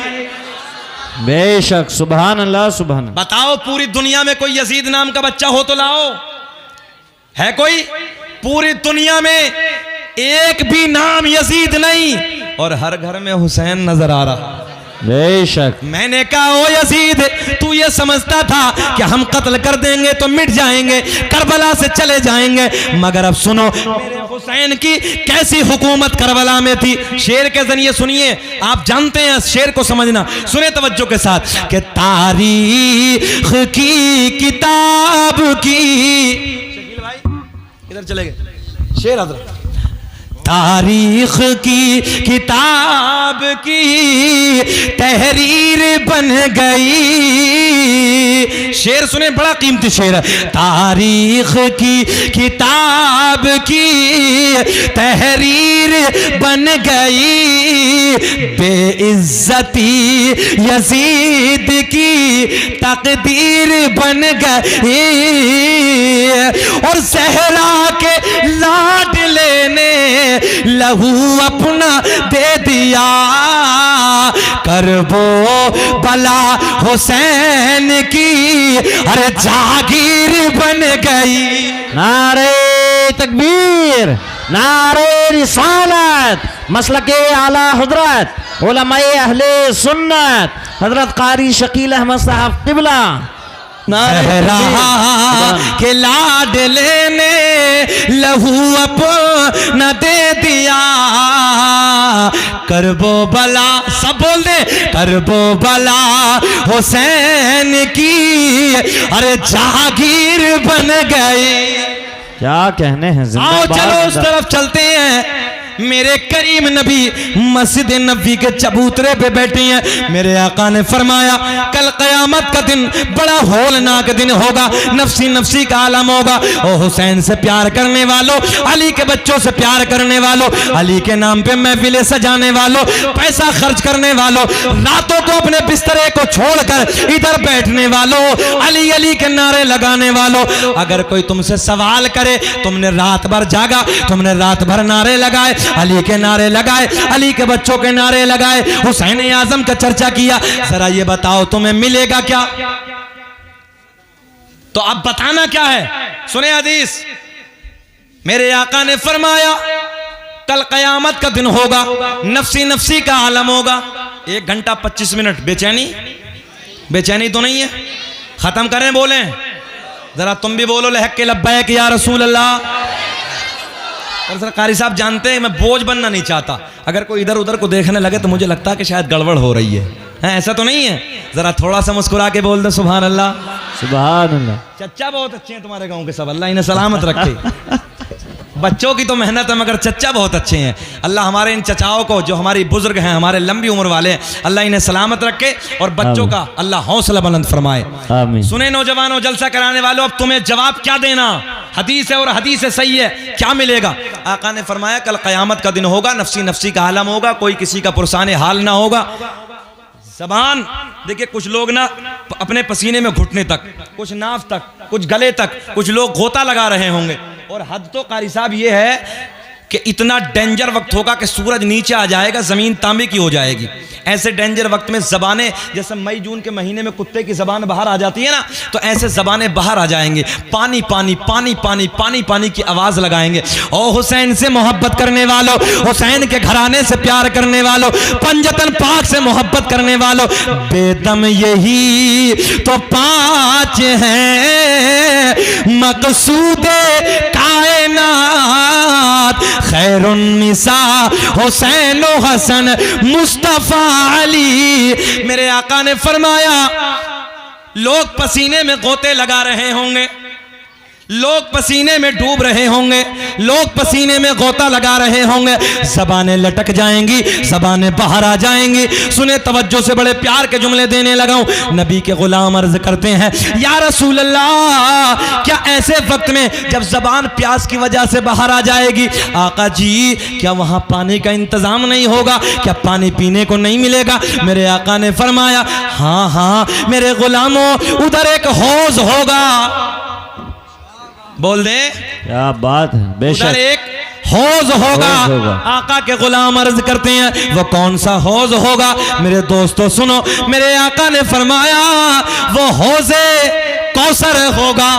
बेशक, सुभान अल्लाह सुभान अल्लाह। बताओ पूरी दुनिया में कोई यजीद नाम का बच्चा हो तो लाओ, है कोई? पूरी दुनिया में एक भी नाम यजीद नहीं, और हर घर में हुसैन नजर आ रहा। बेशक। मैंने कहा ओ यजीद तू ये समझता था कि हम कत्ल कर देंगे तो मिट जाएंगे, करबला से चले जाएंगे, मगर अब सुनो मेरे हुसैन की कैसी हुकूमत करबला में थी। शेर के जरिए सुनिए, आप जानते हैं शेर को समझना, सुने तवज्जो के साथ कि तारीख की किताब की, शकील भाई इधर चले गए, शेर हजरत, तारीख की किताब की तहरीर बन गई। शेर सुने, बड़ा कीमती शेर है। तारीख की किताब की तहरीर बन गई, बेइज्जती यजीद की तकदीर बन गई, और सहरा के लाडले ने लहू अपना दे दिया, करबो बला हुसैन की अरे जागीर बन गई। नारे तकबीर, नारे रिसालत, मसलके आला हजरत उलमाए अहले सुन्नत हजरत कारी शकील अहमद साहब किबला। सहरा के लाडले ने लहू अपना दे दिया, करबो बला, सब बोल दे, करबो बला हुसैन की अरे जागीर बन गए। क्या कहने हैं, आओ चलो उस तरफ चलते हैं। मेरे करीम नबी मस्जिद नबी के चबूतरे पे बैठे हैं। मेरे आका ने फरमाया कल क़यामत का दिन बड़ा होलनाक दिन होगा, नफसी नफसी का आलम होगा। ओ हुसैन से प्यार करने वालों, अली के बच्चों से प्यार करने वालों, अली के नाम पे महफिलें सजाने वालों, पैसा खर्च करने वालों, रातों को अपने बिस्तरे को छोड़कर इधर बैठने वालों, अली अली के नारे लगाने वालों, अगर कोई तुमसे सवाल करे तुमने रात भर जागा, तुमने रात भर नारे लगाए, अली के नारे लगाए, अली के बच्चों के नारे लगाए, हुसैन आजम का चर्चा किया, जरा ये बताओ तुम्हें मिलेगा क्या? तो अब बताना क्या है, सुने हदीस। मेरे आका ने फरमाया कल क़यामत का दिन होगा, नफसी नफसी का आलम होगा। 1 घंटा 25 मिनट बेचैनी, बेचैनी तो नहीं है? खत्म करें, बोलें जरा, तुम भी बोलो लहक के लब्बैक या रसूल अल्लाह। कारी साहब जानते हैं मैं बोझ बनना नहीं चाहता, अगर कोई इधर उधर को देखने लगे तो मुझे लगता है कि शायद गड़बड़ हो रही है, ऐसा तो नहीं है? जरा थोड़ा सा मुस्कुरा के बोल दो सुभान अल्लाह, सुभान अल्लाह। चच्चा बहुत अच्छे हैं तुम्हारे गांव के सब, अल्लाह इन्हें सलामत रखे। बच्चों की तो मेहनत है मगर चच्चा बहुत अच्छे हैं। अल्लाह हमारे इन चचाओं को, जो हमारी बुजुर्ग हैं, हमारे लंबी उम्र वाले हैं, अल्लाह इन्हें सलामत रखे और बच्चों का अल्लाह हौसला बुलंद फरमाए। आमीन। सुने नौजवानों, जलसा कराने वालों, अब तुम्हें जवाब क्या देना? हदीस है और हदीस है सही है, क्या मिलेगा? आका ने फरमाया कल क़यामत का दिन होगा, नफसी नफसी का आलम होगा, कोई किसी का पुरसाने हाल ना होगा। जबान देखिए, कुछ लोग ना अपने पसीने में घुटने तक, कुछ नाफ तक, कुछ गले तक, कुछ लोग गोता लगा रहे होंगे। और हद तो कारी साहब ये है कि इतना डेंजर वक्त होगा कि सूरज नीचे आ जाएगा, जमीन तांबे की हो जाएगी। ऐसे डेंजर वक्त में जबानें, जैसे मई जून के महीने में कुत्ते की जबान बाहर आ जाती है ना, तो ऐसे जबानें बाहर आ जाएंगे, पानी पानी पानी पानी पानी पानी की आवाज लगाएंगे। ओ हुसैन से मोहब्बत करने वालों, हुसैन के घराने से प्यार करने वालों, पंजतन पाक से मोहब्बत करने वालों, बेदम यही तो 5 हैं मकसूदे कायनात, खैरुन्निसा हुसैन हसन मुस्तफा अली। मेरे आका ने फरमाया लोग पसीने में गोते लगा रहे होंगे, लोग पसीने में डूब रहे होंगे, लोग पसीने में गोता लगा रहे होंगे, ज़बानें लटक जाएंगी, ज़बानें बाहर आ जाएंगी। सुने तवज्जो से, बड़े प्यार के जुमले देने लगा हूं। नबी के गुलाम अर्ज करते हैं, या रसूल अल्लाह, क्या ऐसे वक्त में जब ज़बान प्यास की वजह से बाहर आ जाएगी, आका जी क्या वहां पानी का इंतजाम नहीं होगा, क्या पानी पीने को नहीं मिलेगा? मेरे आका ने फरमाया, हाँ हाँ मेरे गुलामों, उधर एक हौज होगा। बोल दे, क्या बात है, उधर बेशक एक हौज होगा। हौज होगा। आका के गुलाम अर्ज करते हैं, वो कौन सा हौज होगा? मेरे दोस्तों सुनो, मेरे आका ने फरमाया, वो हौजे कौसर होगा।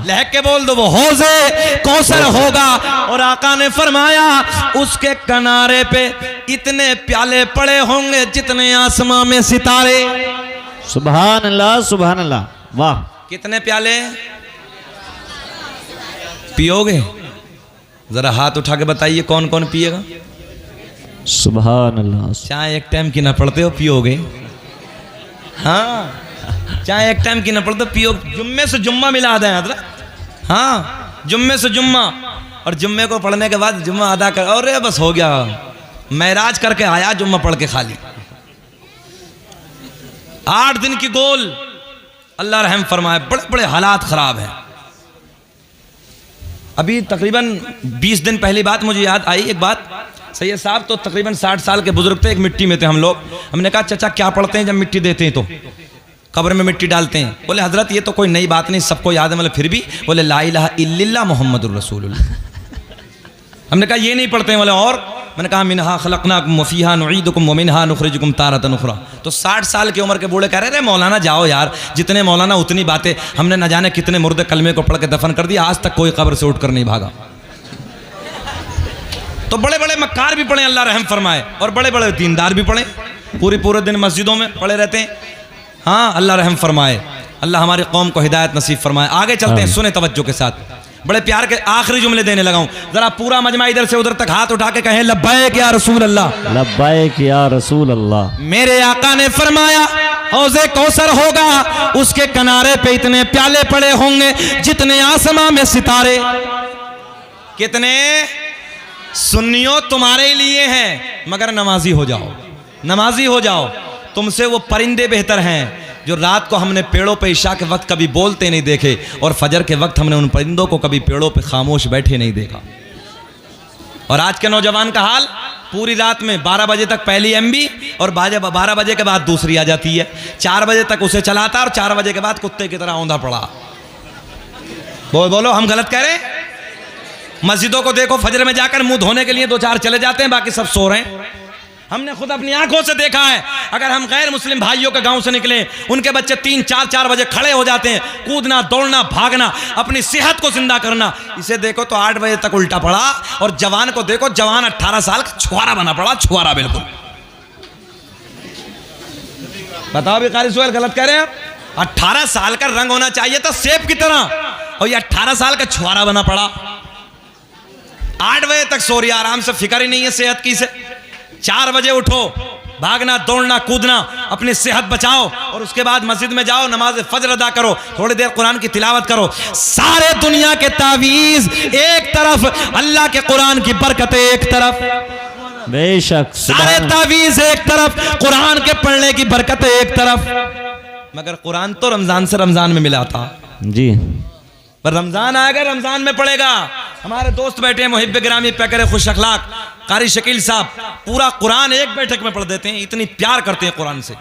लहक के बोल दो, वो हौजे कौसर होगा। और आका ने फरमाया, उसके किनारे पे इतने प्याले पड़े होंगे जितने आसमां में सितारे। सुभान अल्लाह, सुभान अल्लाह, वाह। कितने प्याले पियोगे? जरा हाथ उठा के बताइए कौन कौन पिएगा? सुभान अल्लाह। चाय एक टाइम की ना पड़ते हो, पियोगे? हाँ, चाय एक टाइम की ना पड़ते पियो। जुम्मे से जुम्मा मिला दें हजरत। हाँ, जुम्मे से जुम्मा, और जुम्मे को पढ़ने के बाद जुम्मा अदा कर, और बस हो गया, महराज करके आया जुम्मा पढ़ के खाली। 8 दिन की गोल, अल्लाह रहम फरमाए। बड़े बड़े हालात खराब हैं। अभी तकरीबन 20 दिन पहली बात मुझे याद आई। एक बात, सैयद साहब तो तकरीबन 60 साल के बुजुर्ग थे, एक मिट्टी में थे हम लोग। हमने कहा चाचा क्या पढ़ते हैं जब मिट्टी देते हैं तो? कब्र में मिट्टी डालते हैं। बोले हजरत ये तो कोई नई बात नहीं, सबको याद है। मतलब फिर भी? बोले ला इलाहा इल्लल्लाह मुहम्मदुर रसूलुल्लाह। हमने कहा ये नहीं पढ़ते हैं। बोले और? मैंने कहा मिनहा खलकनाकुम व फीहा नुईदुकुम व मिनहा नुखरिजुकुम तारतन उखरा। तो 60 साल की उम्र के बूढ़े कह रहे रे मौलाना जाओ यार, जितने मौलाना उतनी बातें। हमने न जाने कितने मुर्दे कलमे को पढ़ के दफन कर दिया, आज तक कोई कब्र से उठकर नहीं भागा। तो बड़े बड़े मक्कार भी पढ़े, अल्लाह रहम फरमाए, और बड़े बड़े दीनदार भी पढ़े, पूरे दिन मस्जिदों में पड़े रहते हैं। हाँ, अल्लाह रहम फरमाए, अल्लाह हमारी कौम को हिदायत नसीब फरमाए। आगे चलते हैं, सुने तवज्जो के साथ। बड़े प्यार के आखिरी जुमले देने लगा हूं, जरा पूरा मजमा इधर से उधर तक हाथ उठा के कहें लब्बैक या रसूल अल्लाह, लब्बैक या रसूल अल्लाह। मेरे आका ने फरमाया, हौज़े कौसर होगा, उसके किनारे पे इतने प्याले पड़े होंगे जितने आसमां में सितारे। कितने? सुन्नियों तुम्हारे लिए हैं, मगर नमाजी हो जाओ, नमाजी हो जाओ। तुमसे वो परिंदे बेहतर हैं जो रात को हमने पेड़ों पे इशा के वक्त कभी बोलते नहीं देखे, और फजर के वक्त हमने उन परिंदों को कभी पेड़ों पे खामोश बैठे नहीं देखा। और आज के नौजवान का हाल, पूरी रात में 12 बजे तक पहली एमबी, और 12 बजे के बाद दूसरी आ जाती है। 4 बजे तक उसे चलाता, और 4 बजे के बाद कुत्ते की तरह औंधा पड़ा। बोलो हम गलत कह रहे हैं? मस्जिदों को देखो, फजर में जाकर मुंह धोने के लिए 2-4 चले जाते हैं, बाकी सब सो रहे हैं। हमने खुद अपनी आंखों से देखा है। अगर हम गैर मुस्लिम भाइयों के गांव से निकले, उनके बच्चे 3-4 बजे खड़े हो जाते हैं, कूदना, दौड़ना, भागना, अपनी सेहत को जिंदा करना। इसे देखो तो 8 बजे तक उल्टा पड़ा, और जवान को देखो, जवान 18 साल का छुआरा बना पड़ा, छुआरा बिल्कुल। बताओ भी कारी सुहेल, गलत कह रहे हैं आप? 18 साल का रंग होना चाहिए था सेब की तरह, और ये 18 साल का छुआरा बना पड़ा। 8 बजे तक सो रही, आराम से, फिक्र ही नहीं है सेहत की से। 4 बजे उठो, भागना, दौड़ना, कूदना, अपनी सेहत बचाओ, और उसके बाद मस्जिद में जाओ, नमाज फजर अदा करो, थोड़ी देर कुरान की तिलावत करो। सारे दुनिया के तावीज एक तरफ, अल्लाह के कुरान की बरकतें एक तरफ, बेशक। सारे तावीज एक तरफ, कुरान के पढ़ने की बरकतें एक तरफ। मगर कुरान तो रमजान से रमजान में मिला था जी, पर रमजान आएगा, रमजान में पड़ेगा। हमारे दोस्त बैठे हैं, मुहिब गिरामी पैकर खुश अखलाक कारी शकील साहब, पूरा कुरान एक बैठक में पढ़ देते हैं। इतनी प्यार करते हैं कुरान से,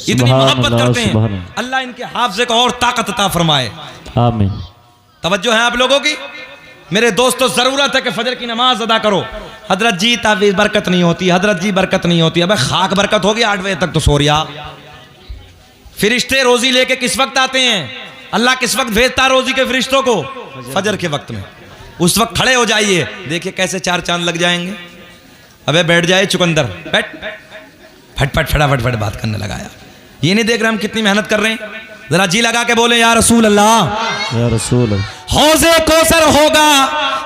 इतनी मोहब्बत करते हैं। अल्लाह इनके हाफिज़े को और ताकत अता फरमाए, आमीन। तवज्जो है आप लोगों की? मेरे दोस्तों, जरूरत है कि फजर की नमाज अदा करो। हजरत जी तावीज़ बरकत नहीं होती, हजरत जी बरकत नहीं होती। अबे खाक बरकत होगी, 8 बजे तक तो सो रिया। फिरिश्ते रोजी लेके किस वक्त आते हैं? अल्लाह किस वक्त भेजता रोजी के फरिश्तों को? फजर के वक्त में। उस वक्त खड़े हो जाइए, देखिए कैसे 4 चांद लग जाएंगे। अबे बैठ जाए चुकंदर, बैठ, फटफट फटाफट बात करने लगाया। ये नहीं देख रहे हम कितनी मेहनत कर रहे हैं? जरा जी लगा के बोले या रसूल अल्लाह, या रसूल। हौज़े कौसर होगा,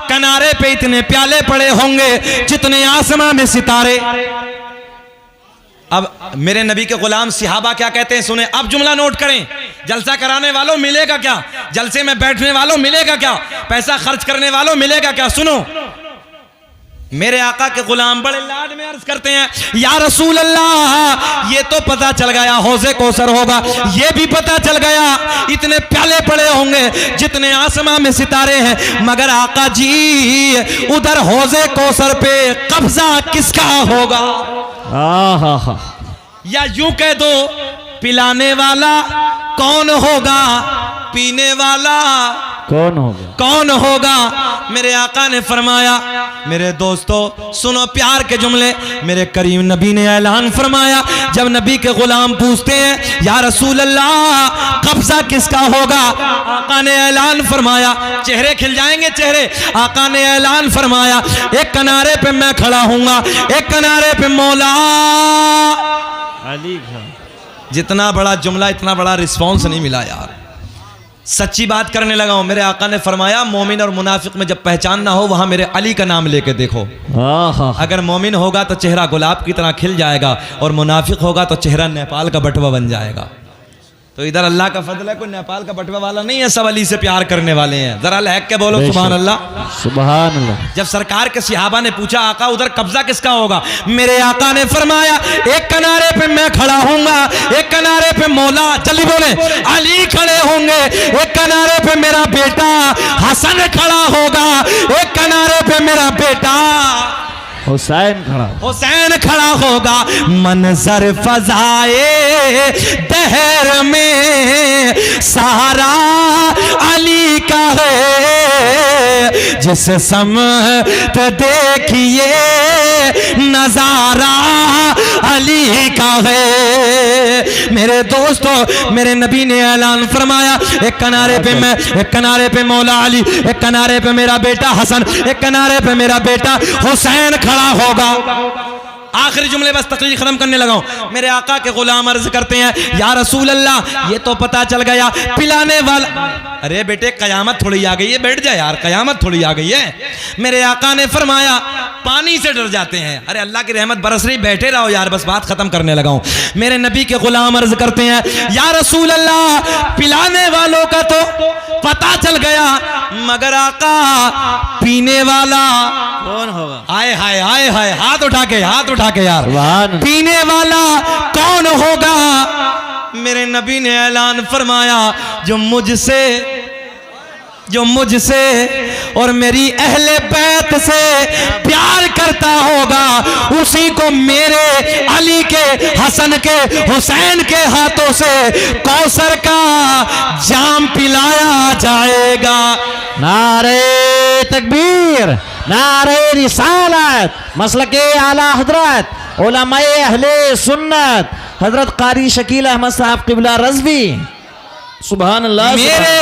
किनारे पे इतने प्याले पड़े होंगे जितने आसमां में सितारे। अब मेरे नबी के गुलाम सिहाबा क्या कहते हैं सुने। अब जुमला नोट करें, जलसा कराने वालों मिलेगा क्या? जलसे में बैठने वालों मिलेगा क्या, पैसा खर्च करने वालों मिलेगा क्या। सुनो, मेरे आका के गुलाम बड़े लाड में अर्ज करते हैं, या रसूल अल्लाह, ये तो पता चल गया हौज़े कौसर होगा, ये भी पता चल गया इतने प्याले पड़े होंगे जितने आसमां में सितारे हैं, मगर आका जी उधर हौज़े कौसर पे कब्जा किसका होगा। आहा, या यूं कह दो, पिलाने वाला कौन होगा, पीने वाला कौन होगा, कौन होगा। मेरे आका ने फरमाया, मेरे दोस्तों सुनो प्यार के जुमले, मेरे करीम नबी ने ऐलान फरमाया, जब नबी के गुलाम पूछते हैं या रसूल अल्लाह कब्जा किसका होगा, आका ने ऐलान फरमाया, चेहरे खिल जाएंगे चेहरे। आका ने ऐलान फरमाया, एक किनारे पे मैं खड़ा हूंगा, एक किनारे पे मौला अली। जितना बड़ा जुमला इतना बड़ा रिस्पॉन्स नहीं मिला यार। सच्ची बात करने लगा हूं। मेरे आका ने फरमाया, मोमिन और मुनाफिक में जब पहचान ना हो वहां मेरे अली का नाम लेके देखो। अगर मोमिन होगा तो चेहरा गुलाब की तरह खिल जाएगा, और मुनाफिक होगा तो चेहरा नेपाल का बटवा बन जाएगा। तो इधर अल्लाह का फजल है, कोई नेपाल का बटवा वाला नहीं है, सब अली से प्यार करने वाले हैं। जरा लहक के बोलो सुभान अल्लाह, सुभान अल्लाह। जब सरकार के सिहाबा ने पूछा, आका उधर कब्जा किसका होगा, मेरे आका ने फरमाया, एक किनारे पे मैं खड़ा हूंगा, एक किनारे पे मौला, जल्दी बोले, अली खड़े होंगे, एक किनारे पे मेरा बेटा हसन खड़ा होगा, एक किनारे पे मेरा बेटा हुसैन खड़ा होगा। मंजर फजाए दहर में सारा अली का है, जिस समत देखिए नजारा अली का है। मेरे दोस्तों, मेरे नबी ने ऐलान फरमाया, एक किनारे पे मैं, एक किनारे पे मौला अली, एक किनारे पे मेरा बेटा हसन, एक किनारे पे मेरा बेटा हुसैन खड़ा होगा। आखिरी जुमले बस तकरीर खत्म करने लगा हूं। मेरे आका के गुलाम अर्ज करते हैं, या रसूल अल्लाह, ये तो पता चल गया पिलाने वाला। अरे बेटे कयामत थोड़ी आ गई है, बैठ जा यार, कयामत थोड़ी आ गई है। मेरे आका ने फरमाया, पानी से डर जाते हैं। अरे अल्लाह की रहमत बरस रही, बैठे रहो यार, बस बात खत्म करने लगा हूं। मेरे नबी के गुलाम अर्ज करते हैं, या रसूल अल्लाह, पिलाने वालों का तो पता चल गया, मगर आका पीने वाला कौन होगा। आए हाय आए हाय, हाथ उठा के, हाथ उठा के यार, पीने वाला कौन होगा। मेरे नबी ने ऐलान फरमाया, जो मुझसे और मेरी अहले बैत से प्यार करता होगा, उसी को मेरे अली के, हसन के, हुसैन के हाथों से कौसर का जाम पिलाया जाएगा। नारे तकबीर, नारे रिसालत, मसलके आला हजरत उलमाए अहले सुन्नत हजरत कारी शकील अहमद साहब क़िबला रज़वी, सुभान अल्लाह। मेरे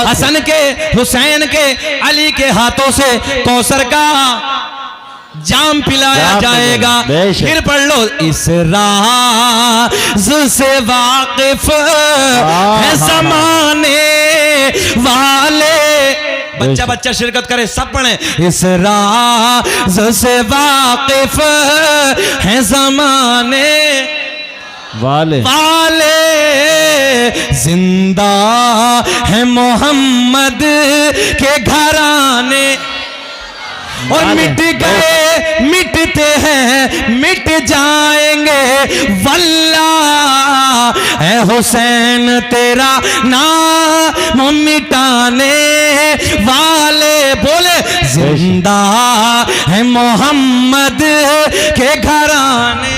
हसन के, हुसैन के, अली के हाथों से कौसर का जाम पिलाया जाएगा। फिर पढ़ लो, इस राज से वाकिफ है ज़माने वाले। बच्चा बच्चा शिरकत करे, सब पढ़े, इस राज से वाकिफ है ज़माने वाले जिंदा है मोहम्मद के घराने, और मिट गए मिटते हैं मिट जाएंगे, वल्लाह है हुसैन तेरा नाम मिटाने वाले। बोले, जिंदा है मोहम्मद के घराने।